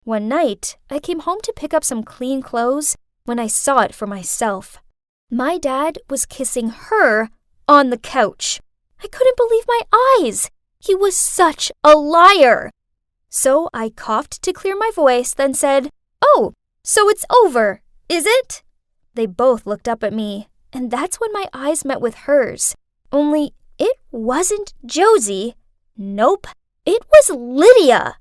One night, I came home to pick up some clean clothes when I saw it for myself. My dad was kissing her on the couch. I couldn't believe my eyes. He was such a liar. So I coughed to clear my voice, then said, "Oh, so it's over, is it?" They both looked up at me, and that's when my eyes met with hers. Only it wasn't Josie. Nope, it was Lydia.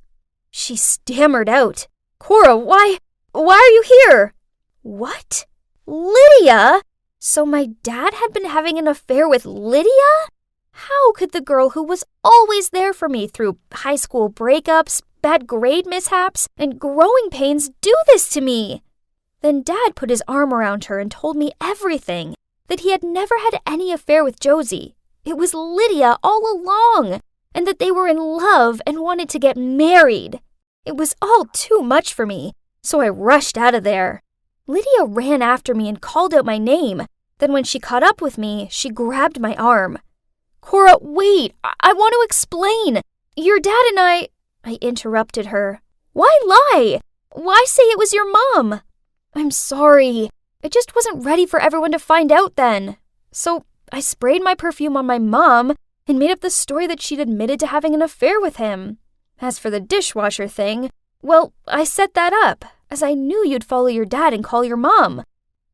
She stammered out, "Cora, why are you here?" What? Lydia? So my dad had been having an affair with Lydia? How could the girl who was always there for me through high school breakups, bad grade mishaps, and growing pains do this to me? Then Dad put his arm around her and told me everything, that he had never had any affair with Josie. It was Lydia all along, and that they were in love and wanted to get married. It was all too much for me, so I rushed out of there. Lydia ran after me and called out my name. Then when she caught up with me, she grabbed my arm. "Cora, wait, I want to explain. Your dad and I interrupted her. "Why lie? Why say it was your mom?" "I'm sorry. I just wasn't ready for everyone to find out then. So I sprayed my perfume on my mom and made up the story that she'd admitted to having an affair with him. As for the dishwasher thing, well, I set that up, as I knew you'd follow your dad and call your mom.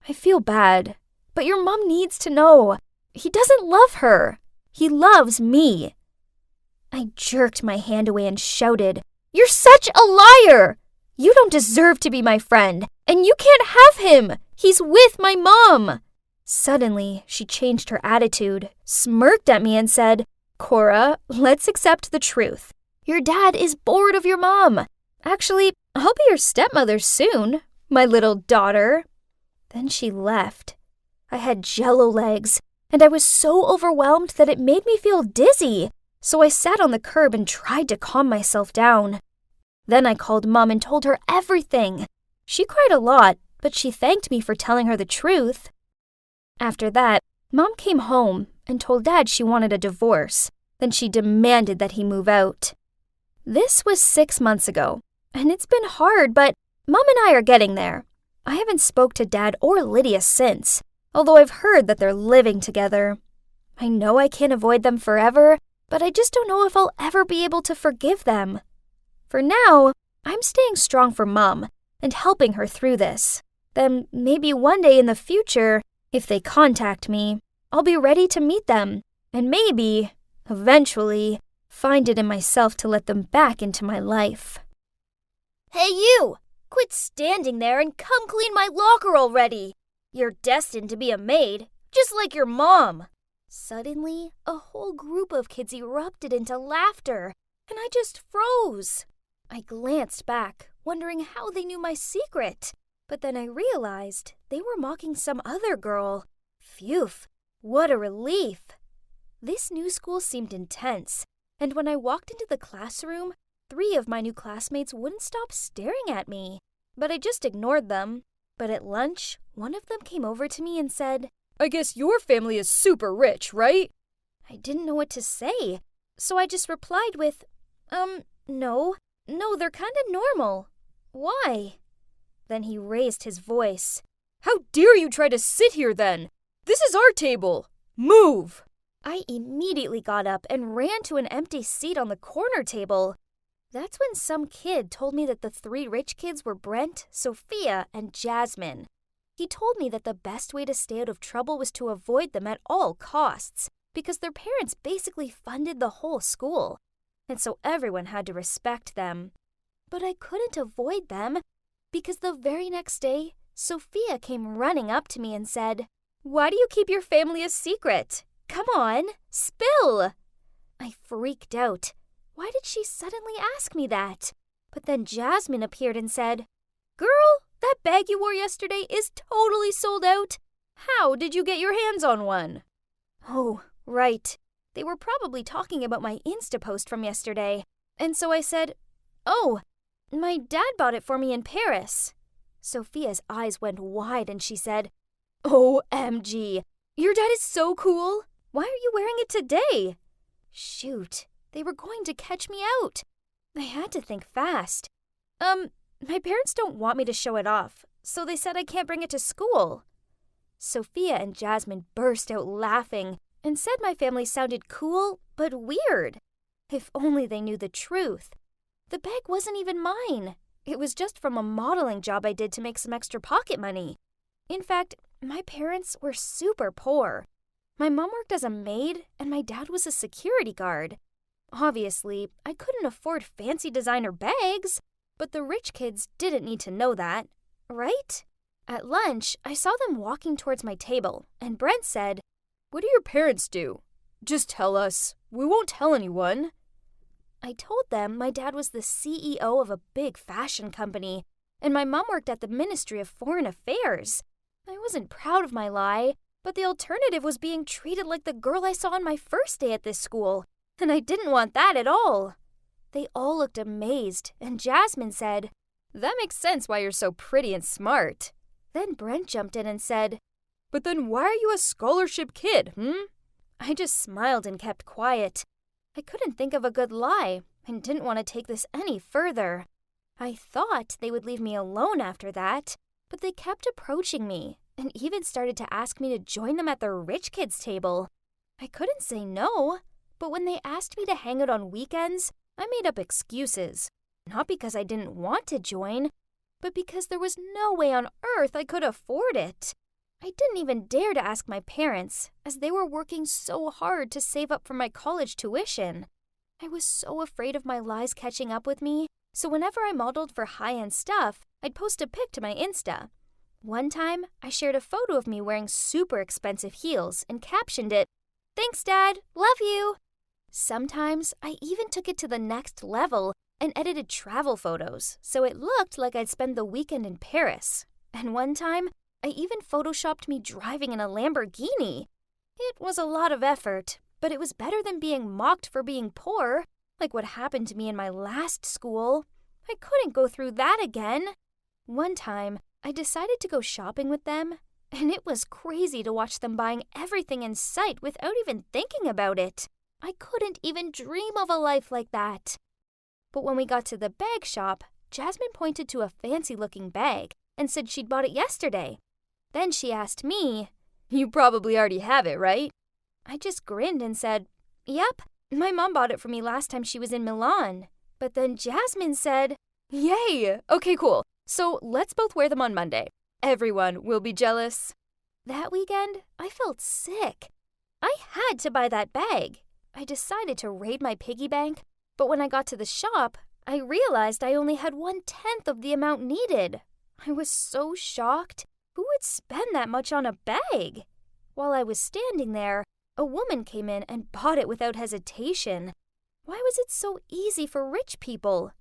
I feel bad, but your mom needs to know. He doesn't love her. He loves me." I jerked my hand away and shouted, "You're such a liar! You don't deserve to be my friend, and you can't have him! He's with my mom!" Suddenly, she changed her attitude, smirked at me, and said, "Cora, let's accept the truth. Your dad is bored of your mom. Actually, I'll be your stepmother soon, my little daughter." Then she left. I had jello legs, and I was so overwhelmed that it made me feel dizzy, so I sat on the curb and tried to calm myself down. Then I called Mom and told her everything. She cried a lot, but she thanked me for telling her the truth. After that, Mom came home and told Dad she wanted a divorce. Then she demanded that he move out. This was 6 months ago, and it's been hard, but Mom and I are getting there. I haven't spoke to Dad or Lydia since, although I've heard that they're living together. I know I can't avoid them forever, but I just don't know if I'll ever be able to forgive them. For now, I'm staying strong for Mom and helping her through this. Then maybe one day in the future, if they contact me, I'll be ready to meet them, and maybe, eventually, find it in myself to let them back into my life. "Hey you! Quit standing there and come clean my locker already! You're destined to be a maid, just like your mom!" Suddenly, a whole group of kids erupted into laughter, and I just froze. I glanced back, wondering how they knew my secret, but then I realized they were mocking some other girl. Phew, what a relief! This new school seemed intense, and when I walked into the classroom, 3 of my new classmates wouldn't stop staring at me, but I just ignored them. But at lunch, one of them came over to me and said, "I guess your family is super rich, right?" I didn't know what to say, so I just replied with, No, they're kinda normal. Why?" Then he raised his voice. "How dare you try to sit here then? This is our table. Move!" I immediately got up and ran to an empty seat on the corner table. That's when some kid told me that the 3 rich kids were Brent, Sophia, and Jasmine. He told me that the best way to stay out of trouble was to avoid them at all costs, because their parents basically funded the whole school. and so everyone had to respect them. But I couldn't avoid them, because the very next day, Sophia came running up to me and said, "Why do you keep your family a secret? Come on, spill!" I freaked out. Why did she suddenly ask me that? But then Jasmine appeared and said, "Girl, that bag you wore yesterday is totally sold out. How did you get your hands on one?" Oh, right. They were probably talking about my Insta post from yesterday. And so I said, "Oh, my dad bought it for me in Paris." Sophia's eyes went wide and she said, "OMG, your dad is so cool. Why are you wearing it today?" Shoot, they were going to catch me out. I had to think fast. My parents don't want me to show it off, so they said I can't bring it to school. Sophia and Jasmine burst out laughing and said my family sounded cool but weird. If only they knew the truth. The bag wasn't even mine. It was just from a modeling job I did to make some extra pocket money. In fact, my parents were super poor. My mom worked as a maid, and my dad was a security guard. Obviously, I couldn't afford fancy designer bags, but the rich kids didn't need to know that, right? At lunch, I saw them walking towards my table, and Brent said, "What do your parents do?" "Just tell us. We won't tell anyone." I told them my dad was the CEO of a big fashion company, and my mom worked at the Ministry of Foreign Affairs. I wasn't proud of my lie, but the alternative was being treated like the girl I saw on my first day at this school, and I didn't want that at all. They all looked amazed, and Jasmine said, "That makes sense why you're so pretty and smart." Then Brent jumped in and said, "But then why are you a scholarship kid, I just smiled and kept quiet. I couldn't think of a good lie and didn't want to take this any further. I thought they would leave me alone after that, but they kept approaching me and even started to ask me to join them at their rich kids' table. I couldn't say no, but when they asked me to hang out on weekends, I made up excuses. Not because I didn't want to join, but because there was no way on earth I could afford it. I didn't even dare to ask my parents, as they were working so hard to save up for my college tuition. I was so afraid of my lies catching up with me, so whenever I modeled for high-end stuff, I'd post a pic to my Insta. One time, I shared a photo of me wearing super expensive heels and captioned it, "Thanks, Dad. Love you." Sometimes, I even took it to the next level and edited travel photos, so it looked like I'd spend the weekend in Paris. And one time, I even photoshopped me driving in a Lamborghini. It was a lot of effort, but it was better than being mocked for being poor, like what happened to me in my last school. I couldn't go through that again. One time, I decided to go shopping with them, and it was crazy to watch them buying everything in sight without even thinking about it. I couldn't even dream of a life like that. But when we got to the bag shop, Jasmine pointed to a fancy-looking bag and said she'd bought it yesterday. Then she asked me, "You probably already have it, right?" I just grinned and said, "Yep, my mom bought it for me last time she was in Milan." But then Jasmine said, "Yay! Okay, cool. So let's both wear them on Monday. Everyone will be jealous." That weekend, I felt sick. I had to buy that bag. I decided to raid my piggy bank, but when I got to the shop, I realized I only had 1/10 of the amount needed. I was so shocked. Who would spend that much on a bag? While I was standing there, a woman came in and bought it without hesitation. Why was it so easy for rich people?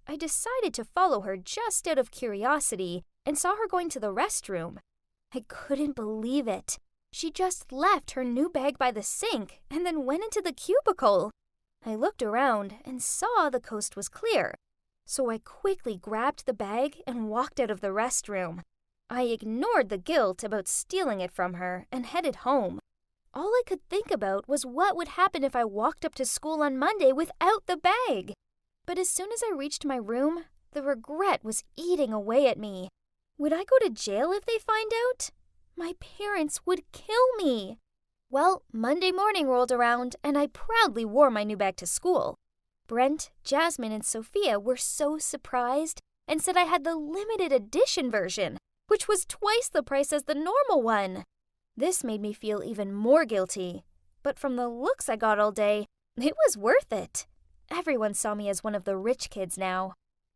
I decided to follow her just out of curiosity and saw her going to the restroom. I couldn't believe it. She just left her new bag by the sink and then went into the cubicle. I looked around and saw the coast was clear, so I quickly grabbed the bag and walked out of the restroom. I ignored the guilt about stealing it from her and headed home. All I could think about was what would happen if I walked up to school on Monday without the bag. But as soon as I reached my room, the regret was eating away at me. Would I go to jail if they find out? My parents would kill me. Well, Monday morning rolled around, and I proudly wore my new bag to school. Brent, Jasmine, and Sophia were so surprised and said I had the limited edition version, which was twice the price as the normal one. This made me feel even more guilty, but from the looks I got all day, it was worth it. Everyone saw me as one of the rich kids now.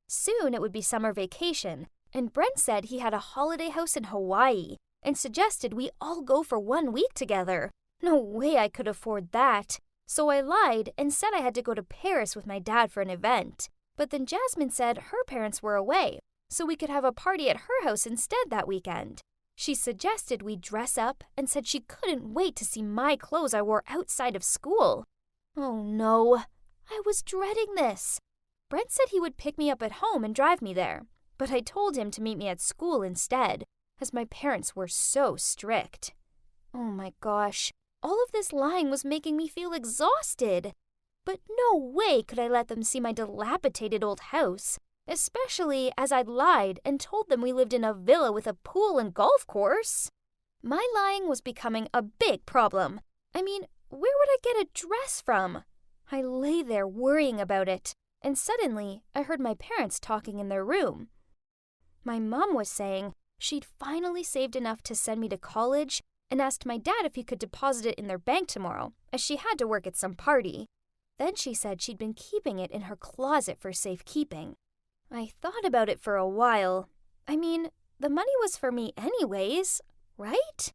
Soon it would be summer vacation, and Brent said he had a holiday house in Hawaii and suggested we all go for 1 week together. No way I could afford that. So I lied and said I had to go to Paris with my dad for an event. But then Jasmine said her parents were away, so we could have a party at her house instead that weekend. She suggested we dress up and said she couldn't wait to see my clothes I wore outside of school. Oh no, I was dreading this. Brent said he would pick me up at home and drive me there, but I told him to meet me at school instead, as my parents were so strict. Oh my gosh, all of this lying was making me feel exhausted. But no way could I let them see my dilapidated old house, especially as I'd lied and told them we lived in a villa with a pool and golf course. My lying was becoming a big problem. I mean, where would I get a dress from? I lay there worrying about it, and suddenly I heard my parents talking in their room. My mom was saying she'd finally saved enough to send me to college and asked my dad if he could deposit it in their bank tomorrow, as she had to work at some party. Then she said she'd been keeping it in her closet for safekeeping. I thought about it for a while. I mean, the money was for me anyways, right?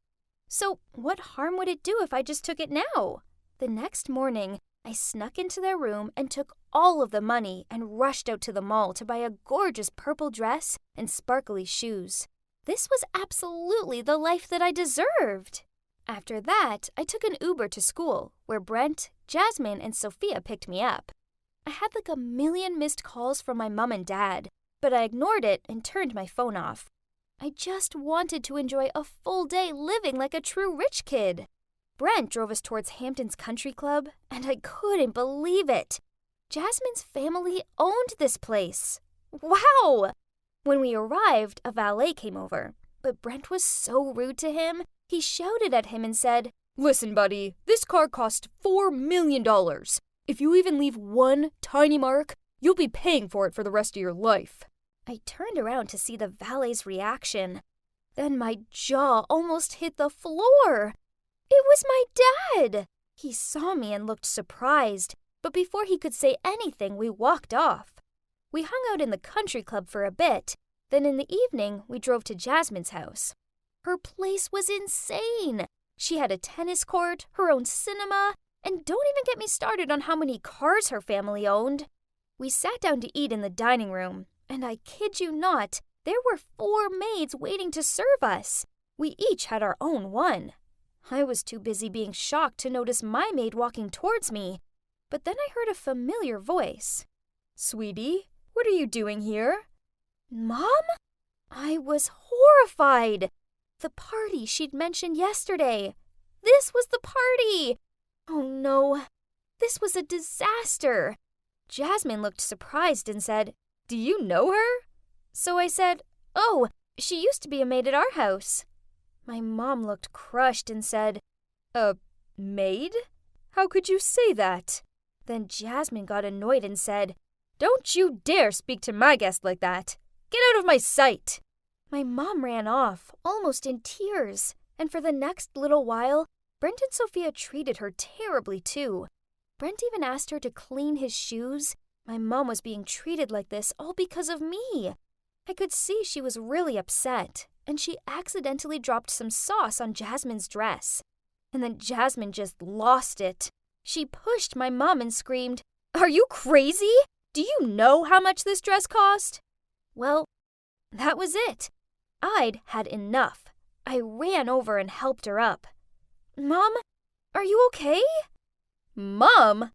So what harm would it do if I just took it now? The next morning, I snuck into their room and took all of the money and rushed out to the mall to buy a gorgeous purple dress and sparkly shoes. This was absolutely the life that I deserved. After that, I took an Uber to school, where Brent, Jasmine, and Sophia picked me up. I had like a million missed calls from my mom and dad, but I ignored it and turned my phone off. I just wanted to enjoy a full day living like a true rich kid. Brent drove us towards Hampton's Country Club, and I couldn't believe it. Jasmine's family owned this place. Wow! When we arrived, a valet came over, but Brent was so rude to him, he shouted at him and said, "Listen, buddy, this car cost $4 million. If you even leave one tiny mark, you'll be paying for it for the rest of your life." I turned around to see the valet's reaction. Then my jaw almost hit the floor. It was my dad! He saw me and looked surprised, but before he could say anything, we walked off. We hung out in the country club for a bit. Then in the evening, we drove to Jasmine's house. Her place was insane. She had a tennis court, her own cinema, and don't even get me started on how many cars her family owned. We sat down to eat in the dining room, and I kid you not, there were 4 maids waiting to serve us. We each had our own one. I was too busy being shocked to notice my maid walking towards me. But then I heard a familiar voice. "Sweetie, what are you doing here?" "Mom?" I was horrified. The party she'd mentioned yesterday. This was the party. Oh no, this was a disaster. Jasmine looked surprised and said, "Do you know her?" So I said, "Oh, she used to be a maid at our house." My mom looked crushed and said, "A maid? How could you say that?" Then Jasmine got annoyed and said, "Don't you dare speak to my guest like that. Get out of my sight." My mom ran off, almost in tears, and for the next little while, Brent and Sophia treated her terribly too. Brent even asked her to clean his shoes. My mom was being treated like this all because of me. I could see she was really upset, and she accidentally dropped some sauce on Jasmine's dress. And then Jasmine just lost it. She pushed my mom and screamed, "Are you crazy? Do you know how much this dress cost?" Well, that was it. I'd had enough. I ran over and helped her up. "Mom, are you okay?" "Mom?"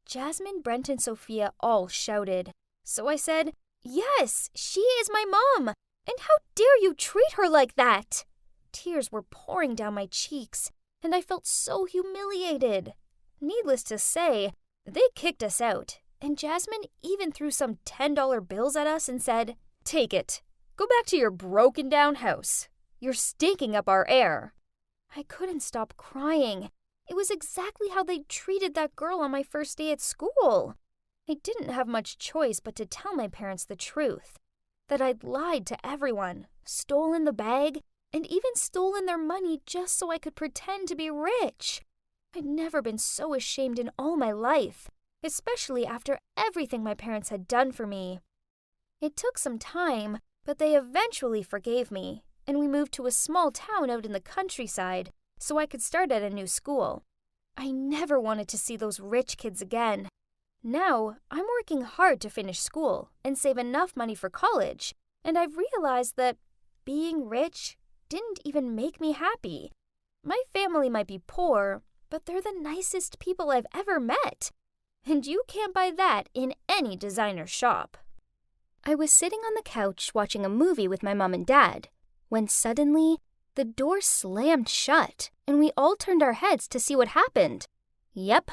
Jasmine, Brent, and Sophia all shouted. So I said, "Yes, she is my mom. And how dare you treat her like that?" Tears were pouring down my cheeks, and I felt so humiliated. Needless to say, they kicked us out, and Jasmine even threw some $10 bills at us and said, "Take it. Go back to your broken-down house. You're stinking up our air." I couldn't stop crying. It was exactly how they treated that girl on my first day at school. I didn't have much choice but to tell my parents the truth, that I'd lied to everyone, stolen the bag, and even stolen their money just so I could pretend to be rich. I'd never been so ashamed in all my life. especially after everything my parents had done for me. It took some time, but they eventually forgave me, and we moved to a small town out in the countryside so I could start at a new school. I never wanted to see those rich kids again. Now, I'm working hard to finish school and save enough money for college, and I've realized that being rich didn't even make me happy. My family might be poor, but they're the nicest people I've ever met. And you can't buy that in any designer shop. I was sitting on the couch watching a movie with my mom and dad, when suddenly the door slammed shut and we all turned our heads to see what happened. Yep,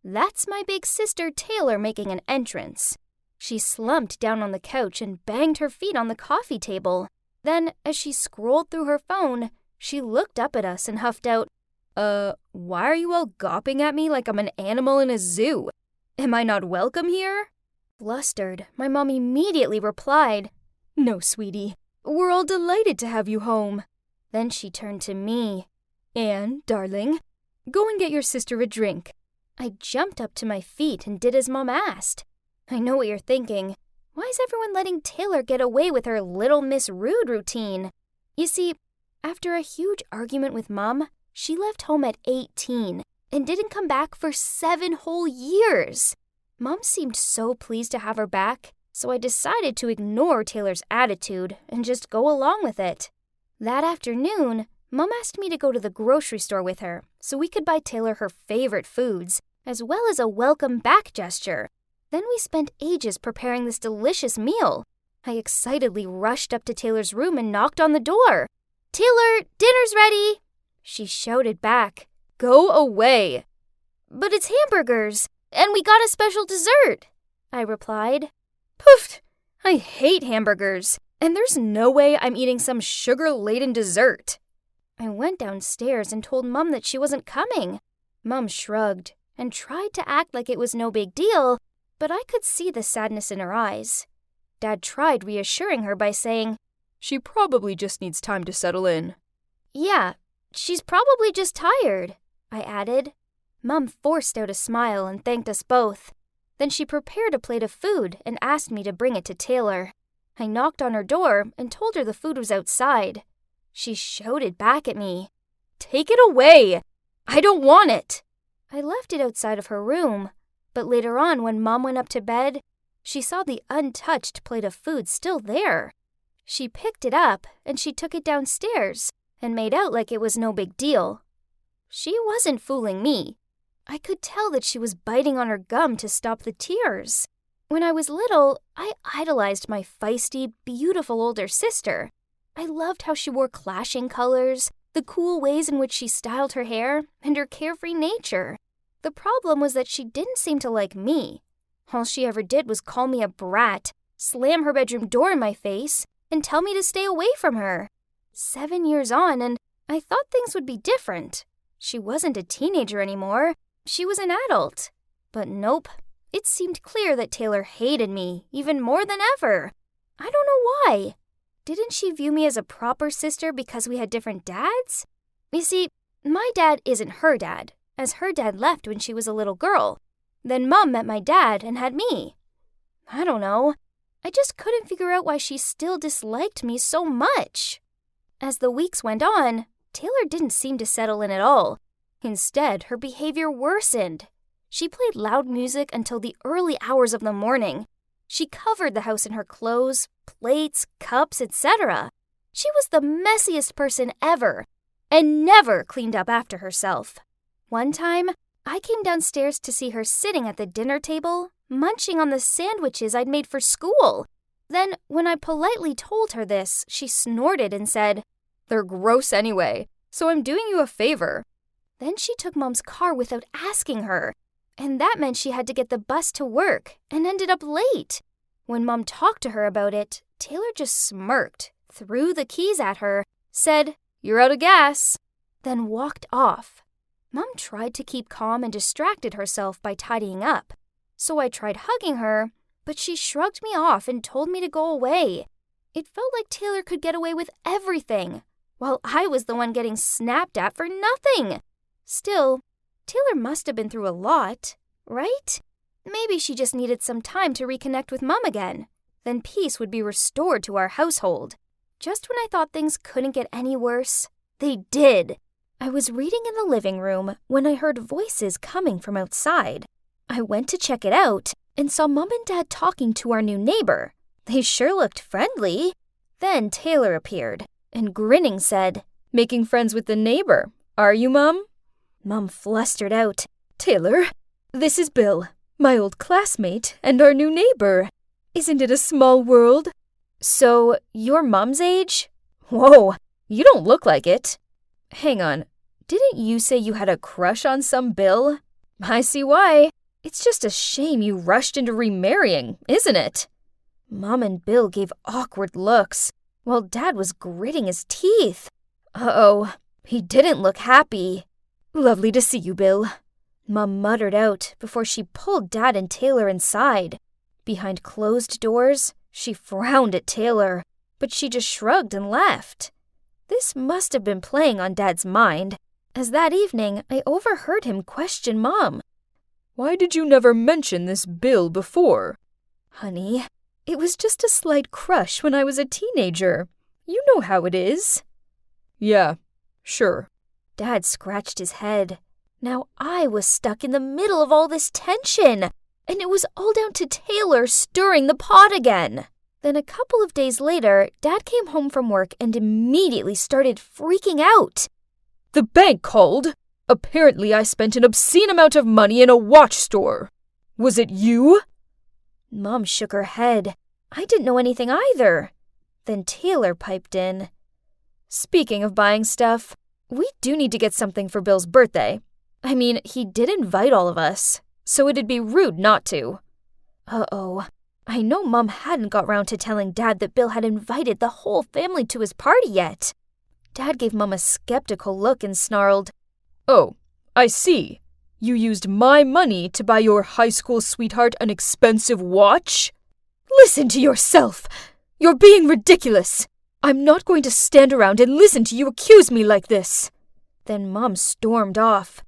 that's my big sister Taylor making an entrance. She slumped down on the couch and banged her feet on the coffee table. Then, as she scrolled through her phone, she looked up at us and huffed out, why are you all gawping at me like I'm an animal in a zoo? Am I not welcome here? Flustered, my mom immediately replied, No, sweetie, we're all delighted to have you home. Then she turned to me. Anne, darling, go and get your sister a drink. I jumped up to my feet and did as Mom asked. I know what you're thinking. Why is everyone letting Taylor get away with her Little Miss Rude routine? You see, after a huge argument with Mom, she left home at 18 and didn't come back for 7 whole years. Mom seemed so pleased to have her back, so I decided to ignore Taylor's attitude and just go along with it. That afternoon, Mom asked me to go to the grocery store with her so we could buy Taylor her favorite foods, as well as a welcome back gesture. Then we spent ages preparing this delicious meal. I excitedly rushed up to Taylor's room and knocked on the door. Taylor, dinner's ready! She shouted back. Go away! But it's hamburgers, and we got a special dessert, I replied. Poof! I hate hamburgers, and there's no way I'm eating some sugar-laden dessert. I went downstairs and told Mom that she wasn't coming. Mom shrugged and tried to act like it was no big deal, but I could see the sadness in her eyes. Dad tried reassuring her by saying, She probably just needs time to settle in. Yeah, she's probably just tired, I added. Mom forced out a smile and thanked us both. Then she prepared a plate of food and asked me to bring it to Taylor. I knocked on her door and told her the food was outside. She shouted back at me. Take it away! I don't want it! I left it outside of her room, but later on when Mom went up to bed, she saw the untouched plate of food still there. She picked it up and she took it downstairs and made out like it was no big deal. She wasn't fooling me. I could tell that she was biting on her gum to stop the tears. When I was little, I idolized my feisty, beautiful older sister. I loved how she wore clashing colors, the cool ways in which she styled her hair, and her carefree nature. The problem was that she didn't seem to like me. All she ever did was call me a brat, slam her bedroom door in my face, and tell me to stay away from her. 7 years on, and I thought things would be different. She wasn't a teenager anymore. She was an adult. But nope, it seemed clear that Taylor hated me even more than ever. I don't know why. Didn't she view me as a proper sister because we had different dads? You see, my dad isn't her dad, as her dad left when she was a little girl. Then Mom met my dad and had me. I don't know. I just couldn't figure out why she still disliked me so much. As the weeks went on, Taylor didn't seem to settle in at all. Instead, her behavior worsened. She played loud music until the early hours of the morning. She covered the house in her clothes, plates, cups, etc. She was the messiest person ever, and never cleaned up after herself. One time, I came downstairs to see her sitting at the dinner table, munching on the sandwiches I'd made for school. Then, when I politely told her this, she snorted and said, They're gross anyway, so I'm doing you a favor. Then she took Mom's car without asking her, and that meant she had to get the bus to work and ended up late. When Mom talked to her about it, Taylor just smirked, threw the keys at her, said, You're out of gas, then walked off. Mom tried to keep calm and distracted herself by tidying up. So I tried hugging her, but she shrugged me off and told me to go away. It felt like Taylor could get away with everything, while I was the one getting snapped at for nothing. Still, Taylor must have been through a lot, right? Maybe she just needed some time to reconnect with Mom again. Then peace would be restored to our household. Just when I thought things couldn't get any worse, they did. I was reading in the living room when I heard voices coming from outside. I went to check it out and saw Mom and Dad talking to our new neighbor. They sure looked friendly. Then Taylor appeared and grinning said, "Making friends with the neighbor, are you, Mom?" Mom flustered out, "Taylor, this is Bill, my old classmate and our new neighbor. Isn't it a small world?" "So, you're Mom's age?" "Whoa, you don't look like it." "Hang on, didn't you say you had a crush on some Bill?" "I see why. It's just a shame you rushed into remarrying, isn't it?" Mom and Bill gave awkward looks, while Dad was gritting his teeth. Uh-oh, he didn't look happy. "Lovely to see you, Bill," Mom muttered out before she pulled Dad and Taylor inside. Behind closed doors, she frowned at Taylor, but she just shrugged and left. This must have been playing on Dad's mind, as that evening I overheard him question Mom. "Why did you never mention this Bill before?" "Honey, it was just a slight crush when I was a teenager. You know how it is." "Yeah, sure." Dad scratched his head. Now I was stuck in the middle of all this tension, and it was all down to Taylor stirring the pot again. Then a couple of days later, Dad came home from work and immediately started freaking out. "The bank called. Apparently I spent an obscene amount of money in a watch store. Was it you?" Mom shook her head. I didn't know anything either. Then Taylor piped in. "Speaking of buying stuff, we do need to get something for Bill's birthday. I mean, he did invite all of us, so it'd be rude not to." Uh-oh. I know Mom hadn't got round to telling Dad that Bill had invited the whole family to his party yet. Dad gave Mom a skeptical look and snarled, "Oh, I see. You used my money to buy your high school sweetheart an expensive watch? Listen to yourself! You're being ridiculous! I'm not going to stand around and listen to you accuse me like this." Then Mom stormed off.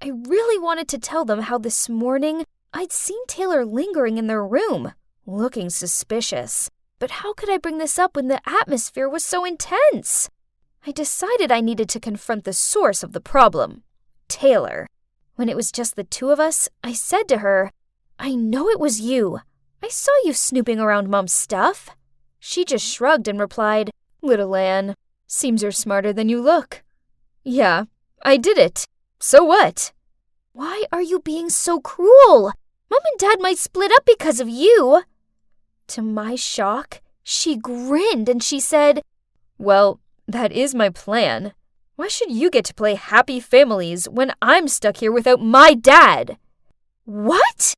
I really wanted to tell them how this morning I'd seen Taylor lingering in their room, looking suspicious. But how could I bring this up when the atmosphere was so intense? I decided I needed to confront the source of the problem, Taylor. When it was just the two of us, I said to her, "I know it was you. I saw you snooping around Mom's stuff." She just shrugged and replied, "Little Anne, seems you're smarter than you look." "Yeah, I did it. So what?" "Why are you being so cruel? Mom and Dad might split up because of you." To my shock, she grinned and she said, "Well, that is my plan. Why should you get to play happy families when I'm stuck here without my dad?" What?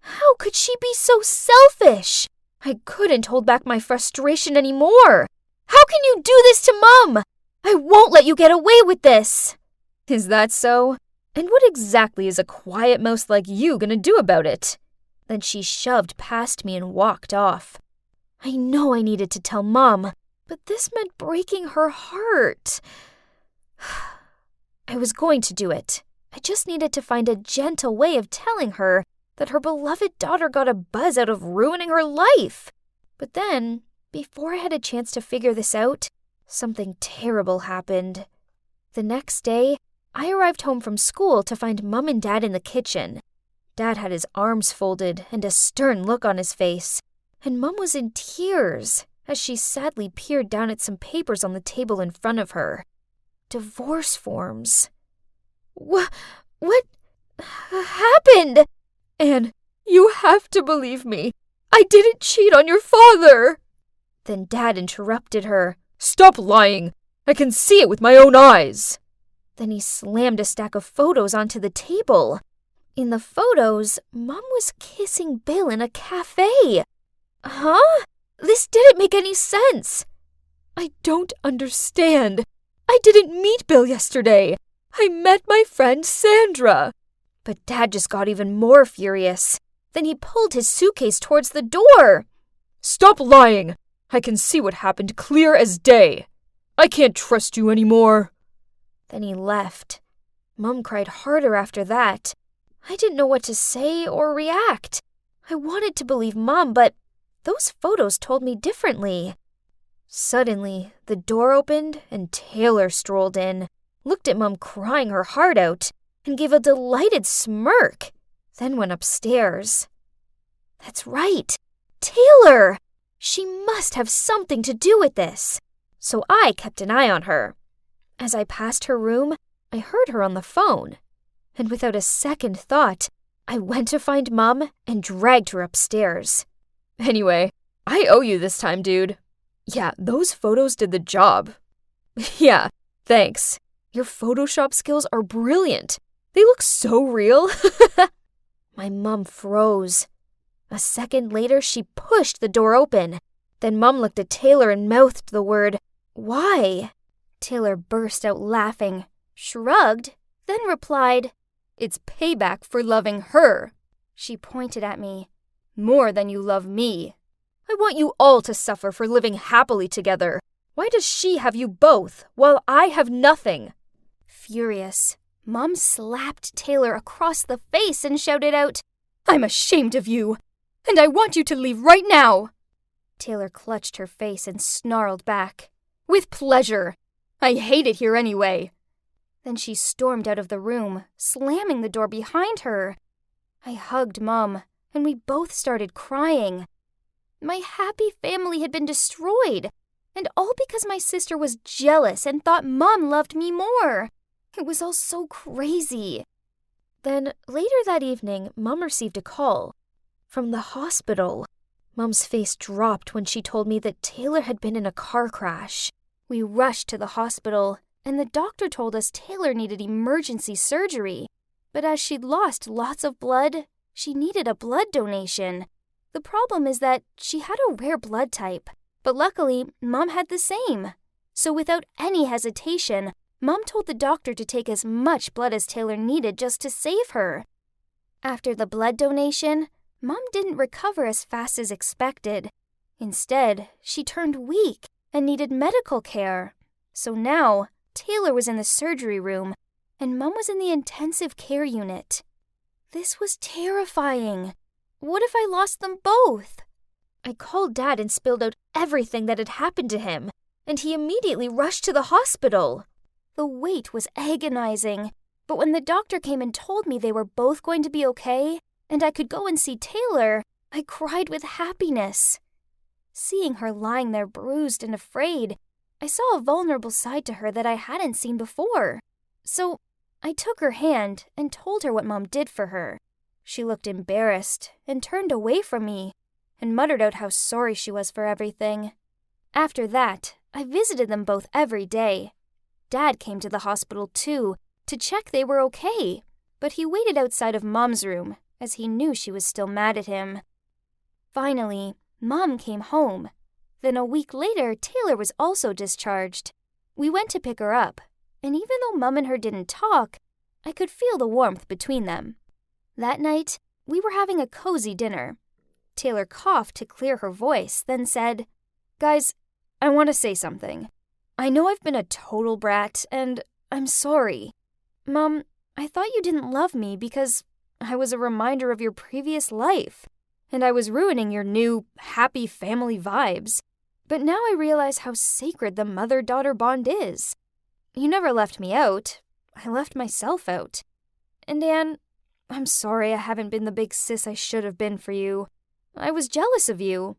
How could she be so selfish? I couldn't hold back my frustration anymore. How can you do this to Mom? I won't let you get away with this. Is that so? And what exactly is a quiet mouse like you gonna do about it? Then she shoved past me and walked off. I know I needed to tell Mom, but this meant breaking her heart. I was going to do it. I just needed to find a gentle way of telling her that her beloved daughter got a buzz out of ruining her life. But then, before I had a chance to figure this out, something terrible happened. The next day, I arrived home from school to find Mom and Dad in the kitchen. Dad had his arms folded and a stern look on his face, and Mom was in tears as she sadly peered down at some papers on the table in front of her. Divorce forms. What happened? Anne, you have to believe me. I didn't cheat on your father. Then Dad interrupted her. Stop lying. I can see it with my own eyes. Then he slammed a stack of photos onto the table. In the photos, Mom was kissing Bill in a cafe. Huh? This didn't make any sense. I don't understand. I didn't meet Bill yesterday. I met my friend Sandra. But Dad just got even more furious. Then he pulled his suitcase towards the door. Stop lying. I can see what happened clear as day. I can't trust you anymore. Then he left. Mom cried harder after that. I didn't know what to say or react. I wanted to believe Mom, but those photos told me differently. Suddenly, the door opened and Taylor strolled in, looked at Mom crying her heart out, and gave a delighted smirk, then went upstairs. That's right, Taylor! She must have something to do with this. So I kept an eye on her. As I passed her room, I heard her on the phone. And without a second thought, I went to find Mom and dragged her upstairs. Anyway, I owe you this time, dude. Yeah, those photos did the job. Yeah, thanks. Your Photoshop skills are brilliant. They look so real. My mom froze. A second later, she pushed the door open. Then Mom looked at Taylor and mouthed the word, "Why?" Taylor burst out laughing, shrugged, then replied, "It's payback for loving her." She pointed at me. "More than you love me. I want you all to suffer for living happily together. Why does she have you both, while I have nothing?" Furious, Mom slapped Taylor across the face and shouted out, "I'm ashamed of you, and I want you to leave right now." Taylor clutched her face and snarled back, "With pleasure. I hate it here anyway." Then she stormed out of the room, slamming the door behind her. I hugged Mom, and we both started crying. My happy family had been destroyed, and all because my sister was jealous and thought Mom loved me more. It was all so crazy. Then, later that evening, Mom received a call from the hospital. Mom's face dropped when she told me that Taylor had been in a car crash. We rushed to the hospital, and the doctor told us Taylor needed emergency surgery. But as she'd lost lots of blood, she needed a blood donation. The problem is that she had a rare blood type, but luckily, Mom had the same. So without any hesitation, Mom told the doctor to take as much blood as Taylor needed just to save her. After the blood donation, Mom didn't recover as fast as expected. Instead, she turned weak and needed medical care. So now, Taylor was in the surgery room, and Mom was in the intensive care unit. This was terrifying. What if I lost them both? I called Dad and spilled out everything that had happened to him, and he immediately rushed to the hospital. The wait was agonizing, but when the doctor came and told me they were both going to be okay, and I could go and see Taylor, I cried with happiness. Seeing her lying there bruised and afraid, I saw a vulnerable side to her that I hadn't seen before. So I took her hand and told her what Mom did for her. She looked embarrassed and turned away from me and muttered out how sorry she was for everything. After that, I visited them both every day. Dad came to the hospital too to check they were okay, but he waited outside of Mom's room as he knew she was still mad at him. Finally, Mom came home. Then a week later, Taylor was also discharged. We went to pick her up, and even though Mom and her didn't talk, I could feel the warmth between them. That night, we were having a cozy dinner. Taylor coughed to clear her voice, then said, "Guys, I want to say something. I know I've been a total brat, and I'm sorry. Mom, I thought you didn't love me because I was a reminder of your previous life, and I was ruining your new, happy family vibes. But now I realize how sacred the mother-daughter bond is. You never left me out. I left myself out. And Anne, I'm sorry I haven't been the big sis I should have been for you. I was jealous of you,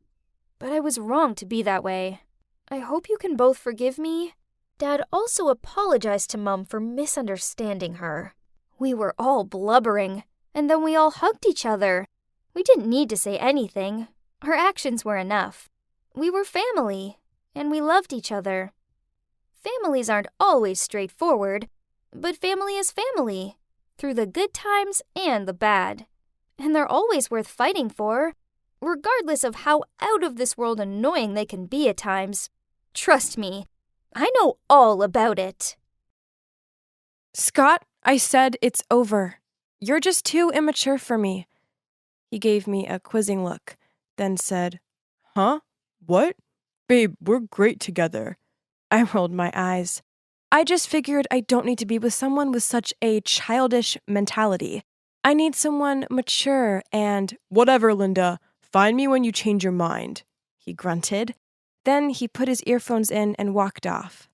but I was wrong to be that way. I hope you can both forgive me." Dad also apologized to Mom for misunderstanding her. We were all blubbering, and then we all hugged each other. We didn't need to say anything. Our actions were enough. We were family, and we loved each other. Families aren't always straightforward, but family is family, through the good times and the bad. And they're always worth fighting for, regardless of how out-of-this-world annoying they can be at times. Trust me, I know all about it. "Scott, I said it's over. You're just too immature for me." He gave me a quizzing look, then said, "Huh? What? Babe, we're great together." I rolled my eyes. I just figured I don't need to be with someone with such a childish mentality. I need someone mature and— Whatever, Linda. Find me when you change your mind, he grunted. Then he put his earphones in and walked off.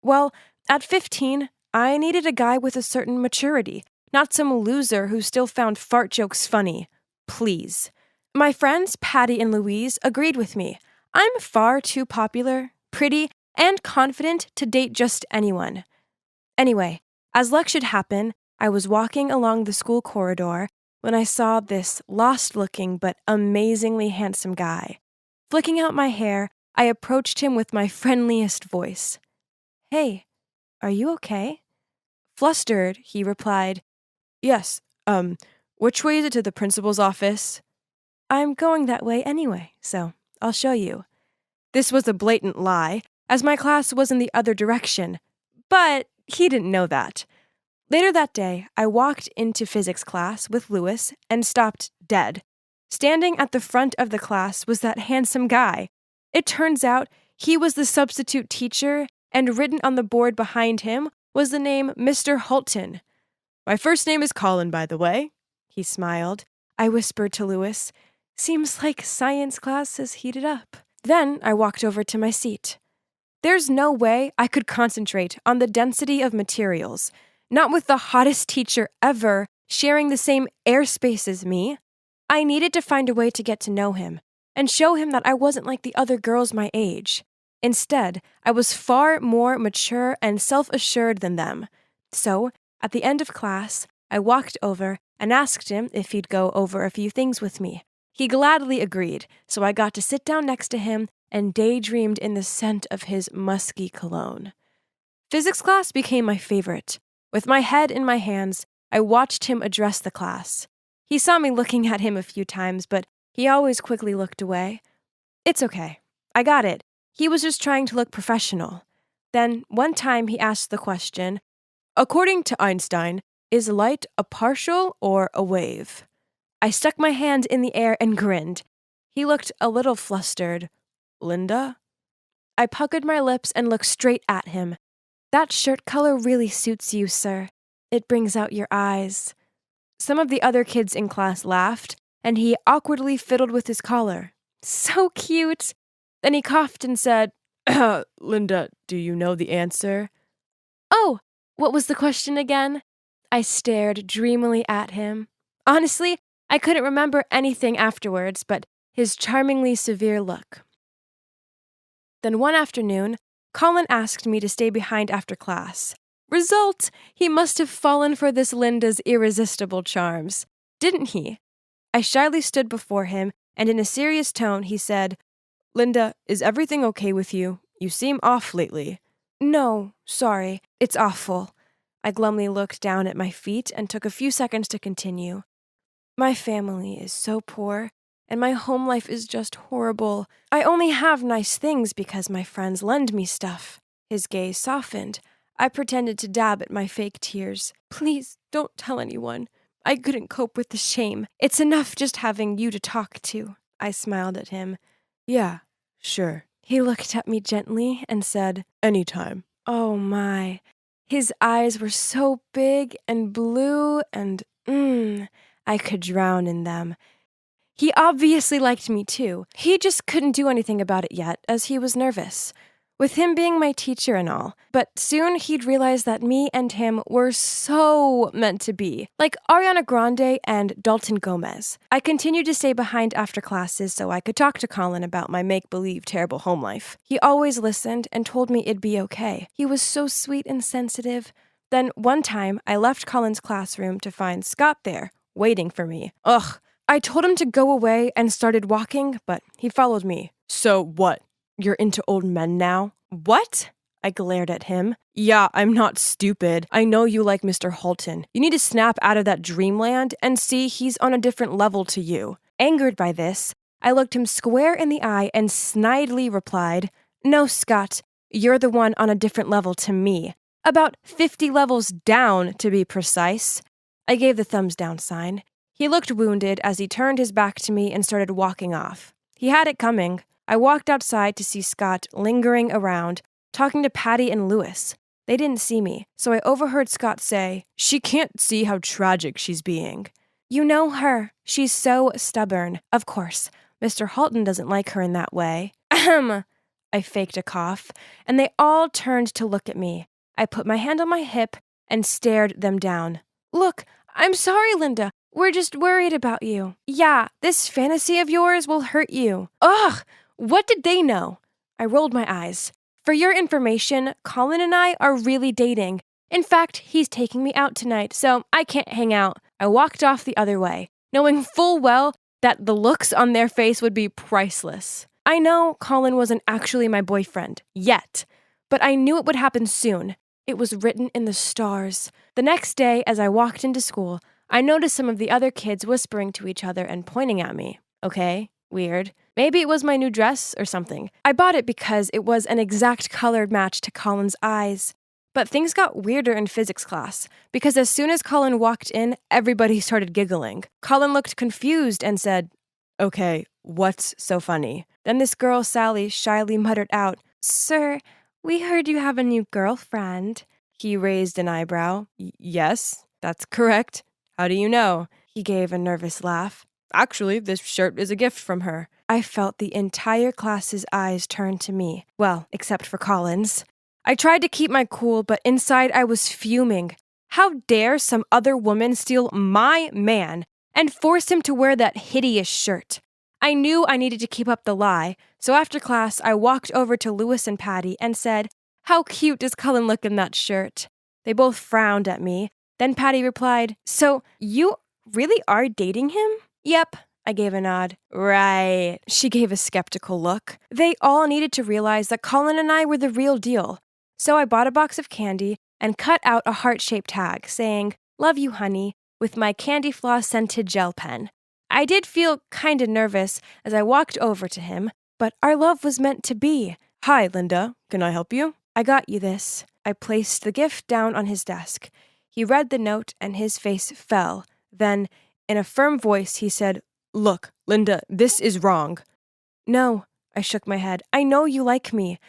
Well, at 15, I needed a guy with a certain maturity, not some loser who still found fart jokes funny. Please. My friends, Patty and Louise, agreed with me. I'm far too popular, pretty, and confident to date just anyone. Anyway, as luck should happen, I was walking along the school corridor when I saw this lost-looking but amazingly handsome guy. Flicking out my hair, I approached him with my friendliest voice. Hey, are you okay? Flustered, he replied, Yes, which way is it to the principal's office? I'm going that way anyway, so I'll show you. This was a blatant lie, as my class was in the other direction, but he didn't know that. Later that day, I walked into physics class with Lewis and stopped dead. Standing at the front of the class was that handsome guy. It turns out he was the substitute teacher, and written on the board behind him was the name Mr. Hulton. My first name is Colin, by the way, he smiled. I whispered to Lewis, Seems like science class has heated up. Then I walked over to my seat. There's no way I could concentrate on the density of materials, not with the hottest teacher ever sharing the same airspace as me. I needed to find a way to get to know him and show him that I wasn't like the other girls my age. Instead, I was far more mature and self-assured than them. So, at the end of class, I walked over and asked him if he'd go over a few things with me. He gladly agreed, so I got to sit down next to him and daydreamed in the scent of his musky cologne. Physics class became my favorite. With my head in my hands, I watched him address the class. He saw me looking at him a few times, but he always quickly looked away. It's okay. I got it. He was just trying to look professional. Then, one time he asked the question, According to Einstein, is light a partial or a wave? I stuck my hand in the air and grinned. He looked a little flustered. Linda? I puckered my lips and looked straight at him. That shirt color really suits you, sir. It brings out your eyes. Some of the other kids in class laughed, and he awkwardly fiddled with his collar. So cute! Then he coughed and said, Linda, do you know the answer? Oh, what was the question again? I stared dreamily at him. Honestly, I couldn't remember anything afterwards but his charmingly severe look. Then one afternoon, Colin asked me to stay behind after class. Result, he must have fallen for this Linda's irresistible charms. Didn't he? I shyly stood before him, and in a serious tone he said, Linda, is everything okay with you? You seem off lately. No, sorry, it's awful. I glumly looked down at my feet and took a few seconds to continue. My family is so poor, and my home life is just horrible. I only have nice things because my friends lend me stuff. His gaze softened. I pretended to dab at my fake tears. Please, don't tell anyone. I couldn't cope with the shame. It's enough just having you to talk to. I smiled at him. Yeah, sure. He looked at me gently and said, Anytime. Oh my. His eyes were so big and blue and, I could drown in them. He obviously liked me too. He just couldn't do anything about it yet, as he was nervous. With him being my teacher and all. But soon he'd realize that me and him were so meant to be. Like Ariana Grande and Dalton Gomez. I continued to stay behind after classes so I could talk to Colin about my make-believe terrible home life. He always listened and told me it'd be okay. He was so sweet and sensitive. Then one time, I left Colin's classroom to find Scott there, waiting for me. Ugh. I told him to go away and started walking, but he followed me. So what? You're into old men now? What? I glared at him. Yeah, I'm not stupid. I know you like Mr. Hulton. You need to snap out of that dreamland and see he's on a different level to you. Angered by this, I looked him square in the eye and snidely replied, No, Scott, you're the one on a different level to me. About 50 levels down, to be precise. I gave the thumbs down sign. He looked wounded as he turned his back to me and started walking off. He had it coming. I walked outside to see Scott lingering around, talking to Patty and Lewis. They didn't see me, so I overheard Scott say, "She can't see how tragic she's being." You know her. She's so stubborn. Of course, Mr. Halton doesn't like her in that way. Ahem. I faked a cough, and they all turned to look at me. I put my hand on my hip and stared them down. Look, I'm sorry, Linda. We're just worried about you. Yeah, this fantasy of yours will hurt you. Ugh, what did they know? I rolled my eyes. For your information, Colin and I are really dating. In fact, he's taking me out tonight, so I can't hang out. I walked off the other way, knowing full well that the looks on their face would be priceless. I know Colin wasn't actually my boyfriend, yet, but I knew it would happen soon. It was written in the stars. The next day, as I walked into school, I noticed some of the other kids whispering to each other and pointing at me. Okay, weird. Maybe it was my new dress or something. I bought it because it was an exact colored match to Colin's eyes. But things got weirder in physics class, because as soon as Colin walked in, everybody started giggling. Colin looked confused and said, "Okay, what's so funny?" Then this girl, Sally, shyly muttered out, "Sir, we heard you have a new girlfriend." He raised an eyebrow. "Yes, that's correct. How do you know?" He gave a nervous laugh. "Actually, this shirt is a gift from her." I felt the entire class's eyes turn to me. Well, except for Colin's. I tried to keep my cool, but inside I was fuming. How dare some other woman steal my man and force him to wear that hideous shirt? I knew I needed to keep up the lie, so after class I walked over to Lewis and Patty and said, "How cute does Colin look in that shirt?" They both frowned at me. Then Patty replied, "So you really are dating him?" "Yep," I gave a nod. "Right." She gave a skeptical look. They all needed to realize that Colin and I were the real deal. So I bought a box of candy and cut out a heart-shaped tag saying, "Love you, honey," with my candy floss scented gel pen. I did feel kinda nervous as I walked over to him, but our love was meant to be. "Hi, Linda. Can I help you?" "I got you this." I placed the gift down on his desk. He read the note and his face fell. Then, in a firm voice, he said, "Look, Linda, this is wrong." "No," I shook my head. "I know you like me."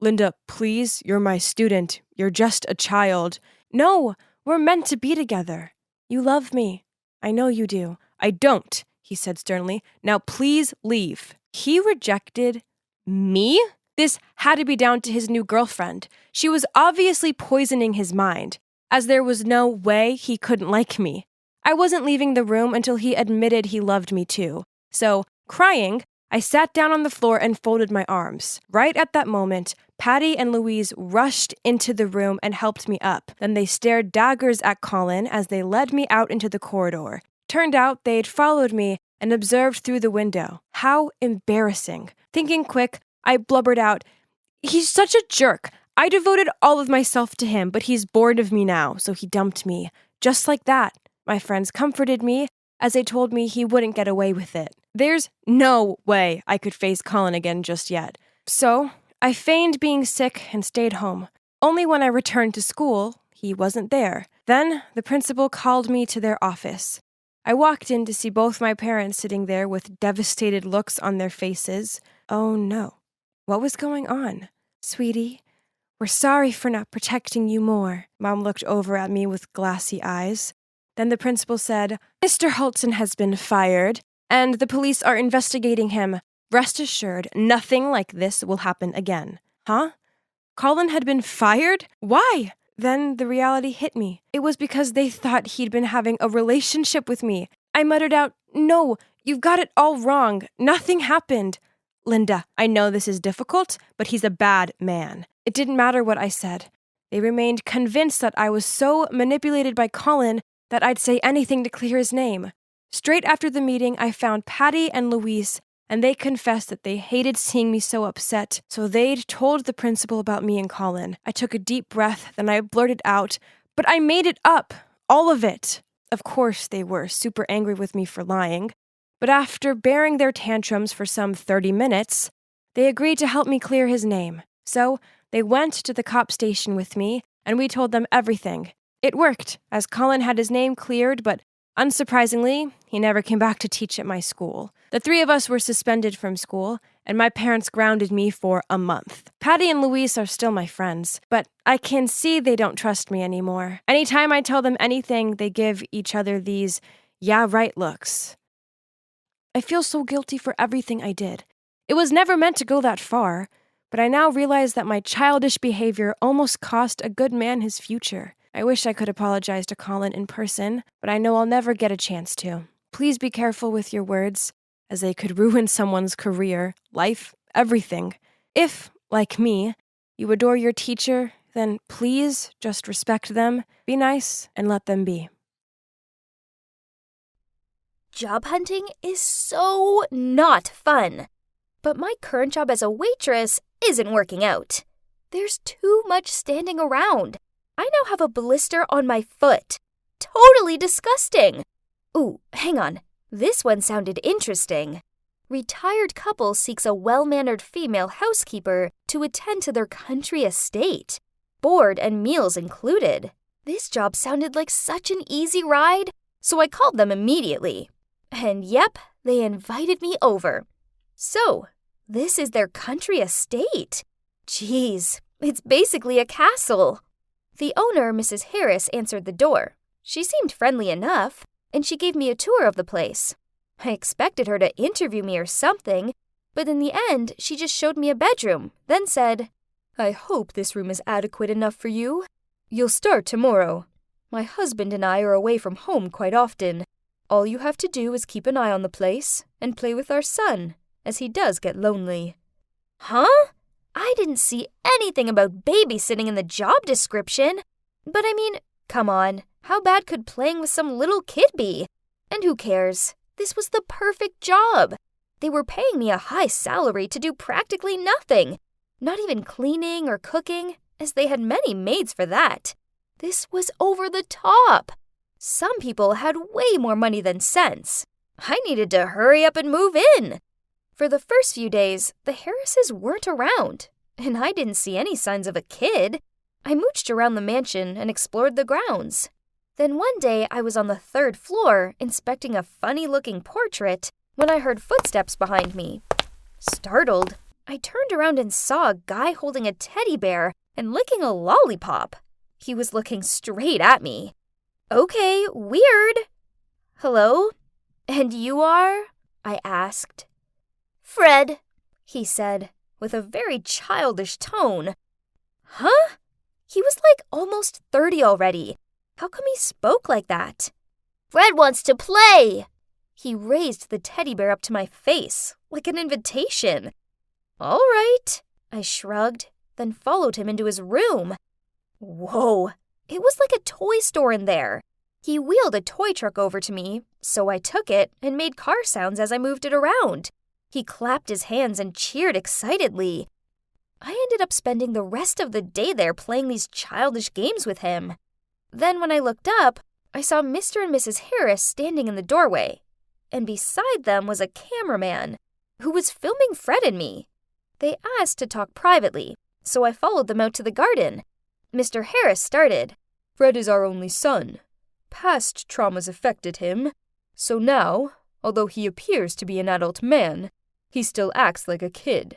"Linda, please, you're my student. You're just a child." "No, we're meant to be together." "You love me." "I know you do." "I don't," he said sternly. "Now please leave." He rejected me? This had to be down to his new girlfriend. She was obviously poisoning his mind, as there was no way he couldn't like me. I wasn't leaving the room until he admitted he loved me too. So, crying, I sat down on the floor and folded my arms. Right at that moment, Patty and Louise rushed into the room and helped me up. Then they stared daggers at Colin as they led me out into the corridor. Turned out they'd followed me and observed through the window. How embarrassing. Thinking quick, I blubbered out, "He's such a jerk. I devoted all of myself to him, but he's bored of me now, so he dumped me." Just like that. My friends comforted me as they told me he wouldn't get away with it. There's no way I could face Colin again just yet. So, I feigned being sick and stayed home. Only when I returned to school, he wasn't there. Then, the principal called me to their office. I walked in to see both my parents sitting there with devastated looks on their faces. Oh no. What was going on? "Sweetie, we're sorry for not protecting you more." Mom looked over at me with glassy eyes. Then the principal said, "Mr. Halton has been fired, and the police are investigating him. Rest assured, nothing like this will happen again." Huh? Colin had been fired? Why? Then the reality hit me. It was because they thought he'd been having a relationship with me. I muttered out, "No, you've got it all wrong. Nothing happened." "Linda, I know this is difficult, but he's a bad man." It didn't matter what I said. They remained convinced that I was so manipulated by Colin that I'd say anything to clear his name. Straight after the meeting, I found Patty and Louise, and they confessed that they hated seeing me so upset, so they'd told the principal about me and Colin. I took a deep breath, then I blurted out, "But I made it up! All of it!" Of course, they were super angry with me for lying, but after bearing their tantrums for some 30 minutes, they agreed to help me clear his name. So, they went to the cop station with me, and we told them everything. It worked, as Colin had his name cleared, but unsurprisingly, he never came back to teach at my school. The three of us were suspended from school, and my parents grounded me for a month. Patty and Luis are still my friends, but I can see they don't trust me anymore. Anytime I tell them anything, they give each other these, yeah, right looks. I feel so guilty for everything I did. It was never meant to go that far, but I now realize that my childish behavior almost cost a good man his future. I wish I could apologize to Colin in person, but I know I'll never get a chance to. Please be careful with your words, as they could ruin someone's career, life, everything. If, like me, you adore your teacher, then please just respect them, be nice, and let them be. Job hunting is so not fun. But my current job as a waitress isn't working out. There's too much standing around. I now have a blister on my foot. Totally disgusting. Ooh, hang on. This one sounded interesting. Retired couple seeks a well-mannered female housekeeper to attend to their country estate. Board and meals included. This job sounded like such an easy ride, so I called them immediately. And yep, they invited me over. So, this is their country estate. Jeez, it's basically a castle. The owner, Mrs. Harris, answered the door. She seemed friendly enough, and she gave me a tour of the place. I expected her to interview me or something, but in the end, she just showed me a bedroom, then said, "I hope this room is adequate enough for you. You'll start tomorrow. My husband and I are away from home quite often. All you have to do is keep an eye on the place and play with our son, as he does get lonely." Huh? I didn't see anything about babysitting in the job description. But I mean, come on, how bad could playing with some little kid be? And who cares? This was the perfect job. They were paying me a high salary to do practically nothing, not even cleaning or cooking, as they had many maids for that. This was over the top. Some people had way more money than sense. I needed to hurry up and move in. For the first few days, the Harrises weren't around, and I didn't see any signs of a kid. I mooched around the mansion and explored the grounds. Then one day I was on the 3rd floor inspecting a funny-looking portrait when I heard footsteps behind me. Startled, I turned around and saw a guy holding a teddy bear and licking a lollipop. He was looking straight at me. Okay, weird. Hello? And you are? I asked. Fred, he said, with a very childish tone. Huh? He was like almost 30 already. How come he spoke like that? Fred wants to play. He raised the teddy bear up to my face, like an invitation. All right, I shrugged, then followed him into his room. Whoa, it was like a toy store in there. He wheeled a toy truck over to me, so I took it and made car sounds as I moved it around. He clapped his hands and cheered excitedly. I ended up spending the rest of the day there playing these childish games with him. Then when I looked up, I saw Mr. and Mrs. Harris standing in the doorway, and beside them was a cameraman who was filming Fred and me. They asked to talk privately, so I followed them out to the garden. Mr. Harris started. Fred is our only son. Past traumas affected him, so now, although he appears to be an adult man, he still acts like a kid.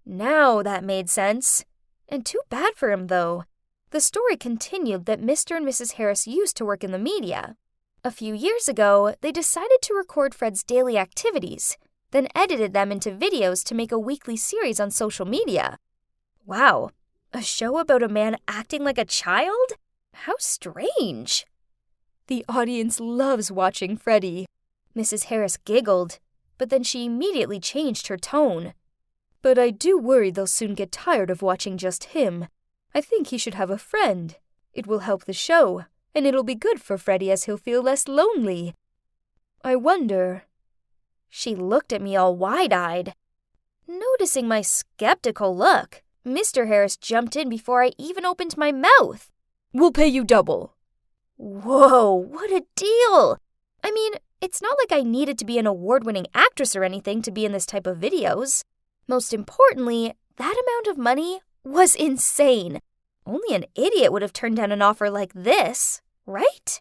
Now that made sense. And too bad for him, though. The story continued that Mr. and Mrs. Harris used to work in the media. A few years ago, they decided to record Fred's daily activities, then edited them into videos to make a weekly series on social media. Wow, a show about a man acting like a child? How strange. The audience loves watching Freddie. Mrs. Harris giggled, but then she immediately changed her tone. But I do worry they'll soon get tired of watching just him. I think he should have a friend. It will help the show, and it'll be good for Freddie as he'll feel less lonely. I wonder. She looked at me all wide-eyed. Noticing my skeptical look, Mr. Harris jumped in before I even opened my mouth. We'll pay you double. Whoa, what a deal! I mean, it's not like I needed to be an award-winning actress or anything to be in this type of videos. Most importantly, that amount of money was insane. Only an idiot would have turned down an offer like this, right?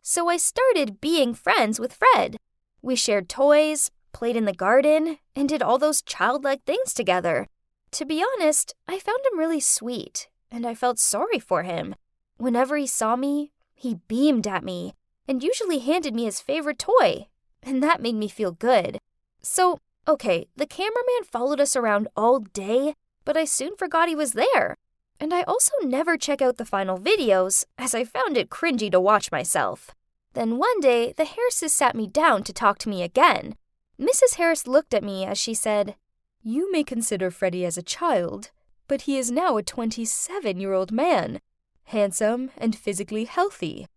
So I started being friends with Fred. We shared toys, played in the garden, and did all those childlike things together. To be honest, I found him really sweet, and I felt sorry for him. Whenever he saw me, he beamed at me, and usually handed me his favorite toy, and that made me feel good. So, okay, the cameraman followed us around all day, but I soon forgot he was there. And I also never check out the final videos, as I found it cringy to watch myself. Then one day, the Harrises sat me down to talk to me again. Mrs. Harris looked at me as she said, "You may consider Freddie as a child, but he is now a 27-year-old man, handsome and physically healthy.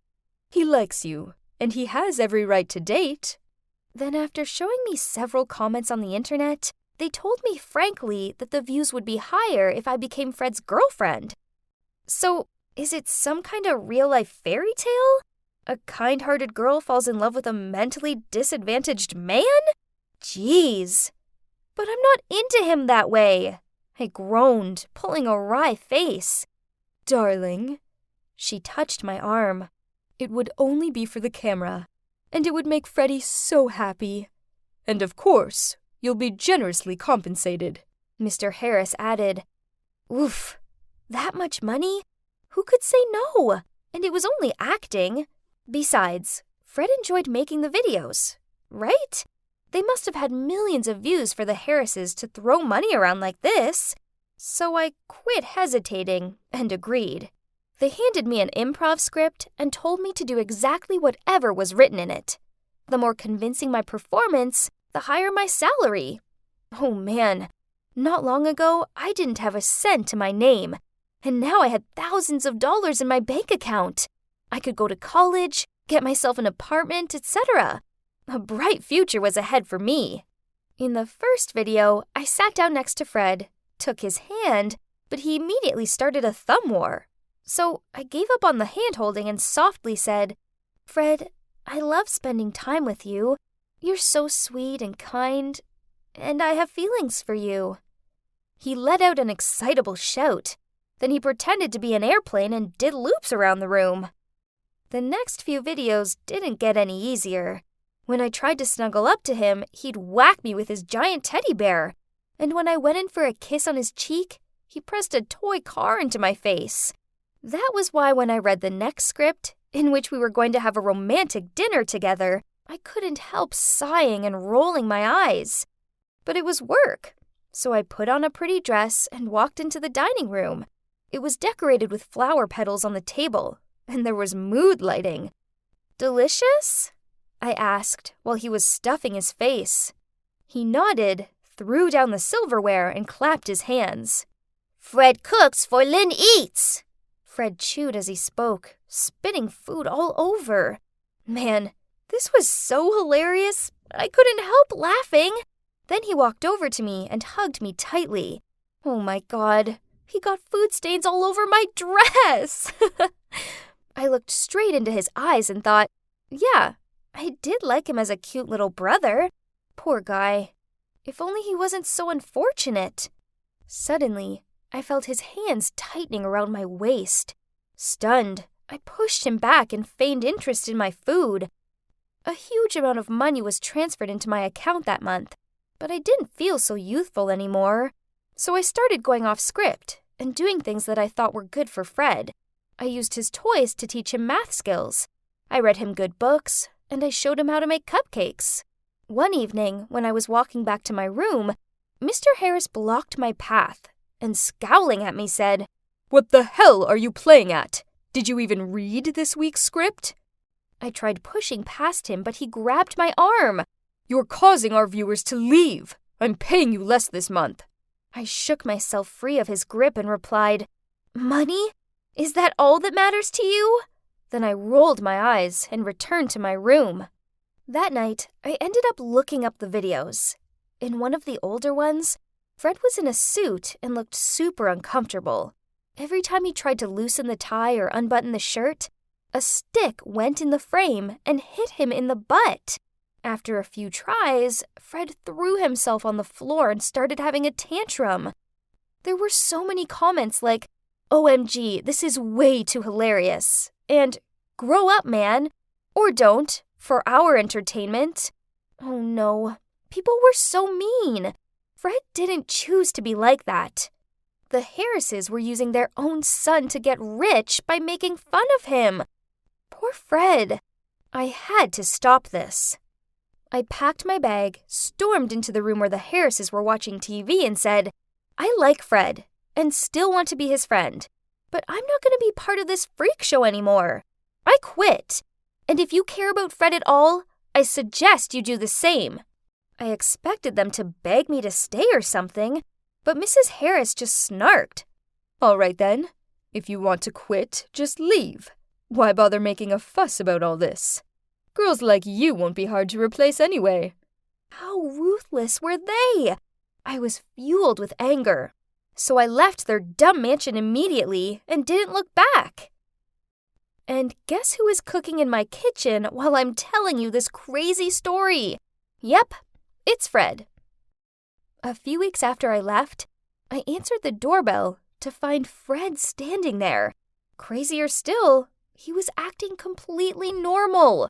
He likes you, and he has every right to date." Then after showing me several comments on the internet, they told me frankly that the views would be higher if I became Fred's girlfriend. So, is it some kind of real-life fairy tale? A kind-hearted girl falls in love with a mentally disadvantaged man? Jeez. But I'm not into him that way. I groaned, pulling a wry face. "Darling," she touched my arm, "it would only be for the camera, and it would make Freddie so happy. And of course, you'll be generously compensated," Mr. Harris added. Oof, that much money? Who could say no? And it was only acting. Besides, Fred enjoyed making the videos, right? They must have had millions of views for the Harrises to throw money around like this. So I quit hesitating and agreed. They handed me an improv script and told me to do exactly whatever was written in it. The more convincing my performance, the higher my salary. Oh man, not long ago, I didn't have a cent to my name, and now I had thousands of dollars in my bank account. I could go to college, get myself an apartment, etc. A bright future was ahead for me. In the first video, I sat down next to Fred, took his hand, but he immediately started a thumb war. So I gave up on the hand-holding and softly said, "Fred, I love spending time with you. You're so sweet and kind, and I have feelings for you." He let out an excitable shout. Then he pretended to be an airplane and did loops around the room. The next few videos didn't get any easier. When I tried to snuggle up to him, he'd whack me with his giant teddy bear. And when I went in for a kiss on his cheek, he pressed a toy car into my face. That was why when I read the next script, in which we were going to have a romantic dinner together, I couldn't help sighing and rolling my eyes. But it was work, so I put on a pretty dress and walked into the dining room. It was decorated with flower petals on the table, and there was mood lighting. "Delicious?" I asked while he was stuffing his face. He nodded, threw down the silverware, and clapped his hands. "Fred cooks for Lynn eats." Fred chewed as he spoke, spitting food all over. Man, this was so hilarious, I couldn't help laughing. Then he walked over to me and hugged me tightly. Oh my God, he got food stains all over my dress. I looked straight into his eyes and thought, yeah, I did like him as a cute little brother. Poor guy. If only he wasn't so unfortunate. Suddenly, I felt his hands tightening around my waist. Stunned, I pushed him back and feigned interest in my food. A huge amount of money was transferred into my account that month, but I didn't feel so youthful anymore. So I started going off script and doing things that I thought were good for Fred. I used his toys to teach him math skills. I read him good books, and I showed him how to make cupcakes. One evening, when I was walking back to my room, Mr. Harris blocked my path and, scowling at me, said, "What the hell are you playing at? Did you even read this week's script?" I tried pushing past him, but he grabbed my arm. "You're causing our viewers to leave. I'm paying you less this month." I shook myself free of his grip and replied, "Money? Is that all that matters to you?" Then I rolled my eyes and returned to my room. That night, I ended up looking up the videos. In one of the older ones, Fred was in a suit and looked super uncomfortable. Every time he tried to loosen the tie or unbutton the shirt, a stick went in the frame and hit him in the butt. After a few tries, Fred threw himself on the floor and started having a tantrum. There were so many comments like, "OMG, this is way too hilarious," and "Grow up, man," or "Don't, for our entertainment." Oh no, People were so mean. Fred didn't choose to be like that. The Harrises were using their own son to get rich by making fun of him. Poor Fred. I had to stop this. I packed my bag, stormed into the room where the Harrises were watching TV, and said, I like Fred and still want to be his friend, but I'm not going to be part of this freak show anymore. I quit. And if you care about Fred at all, I suggest you do the same. I expected them to beg me to stay or something, but Mrs. Harris just snarked. All right then. If you want to quit, just leave. Why bother making a fuss about all this? Girls like you won't be hard to replace anyway. How ruthless were they? I was fueled with anger. So I left their dumb mansion immediately and didn't look back. And guess who is cooking in my kitchen while I'm telling you this crazy story? Yep, it's Fred. A few weeks after I left, I answered the doorbell to find Fred standing there. Crazier still, he was acting completely normal.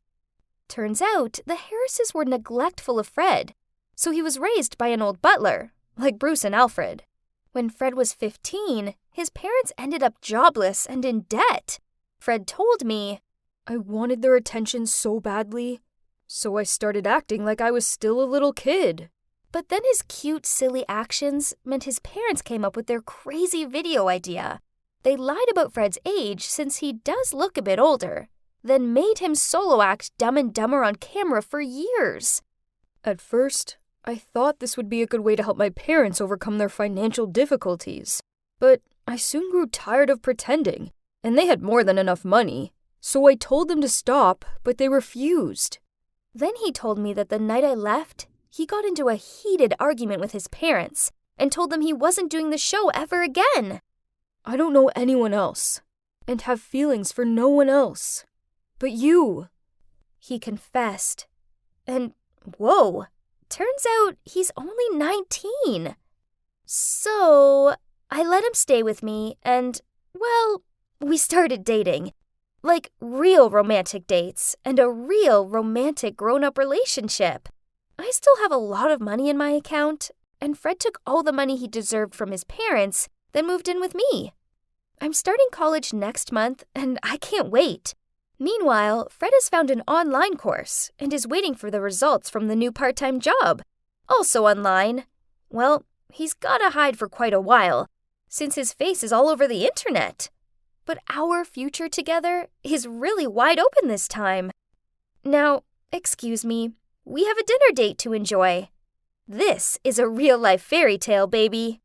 Turns out the Harrises were neglectful of Fred, so he was raised by an old butler, like Bruce and Alfred. When Fred was 15, his parents ended up jobless and in debt. Fred told me, I wanted their attention so badly, so I started acting like I was still a little kid. But then his cute, silly actions meant his parents came up with their crazy video idea. They lied about Fred's age, since he does look a bit older, then made him solo act Dumb and Dumber on camera for years. At first, I thought this would be a good way to help my parents overcome their financial difficulties. But I soon grew tired of pretending, and they had more than enough money. So I told them to stop, but they refused. Then he told me that the night I left, he got into a heated argument with his parents and told them he wasn't doing the show ever again. I don't know anyone else and have feelings for no one else but you, he confessed. And whoa, turns out he's only 19. So I let him stay with me and, well, we started dating. Like real romantic dates and a real romantic grown-up relationship. I still have a lot of money in my account, and Fred took all the money he deserved from his parents, then moved in with me. I'm starting college next month, and I can't wait. Meanwhile, Fred has found an online course and is waiting for the results from the new part-time job. Also online. Well, he's gotta hide for quite a while, since his face is all over the internet. But our future together is really wide open this time. Now, excuse me, we have a dinner date to enjoy. This is a real-life fairy tale, baby.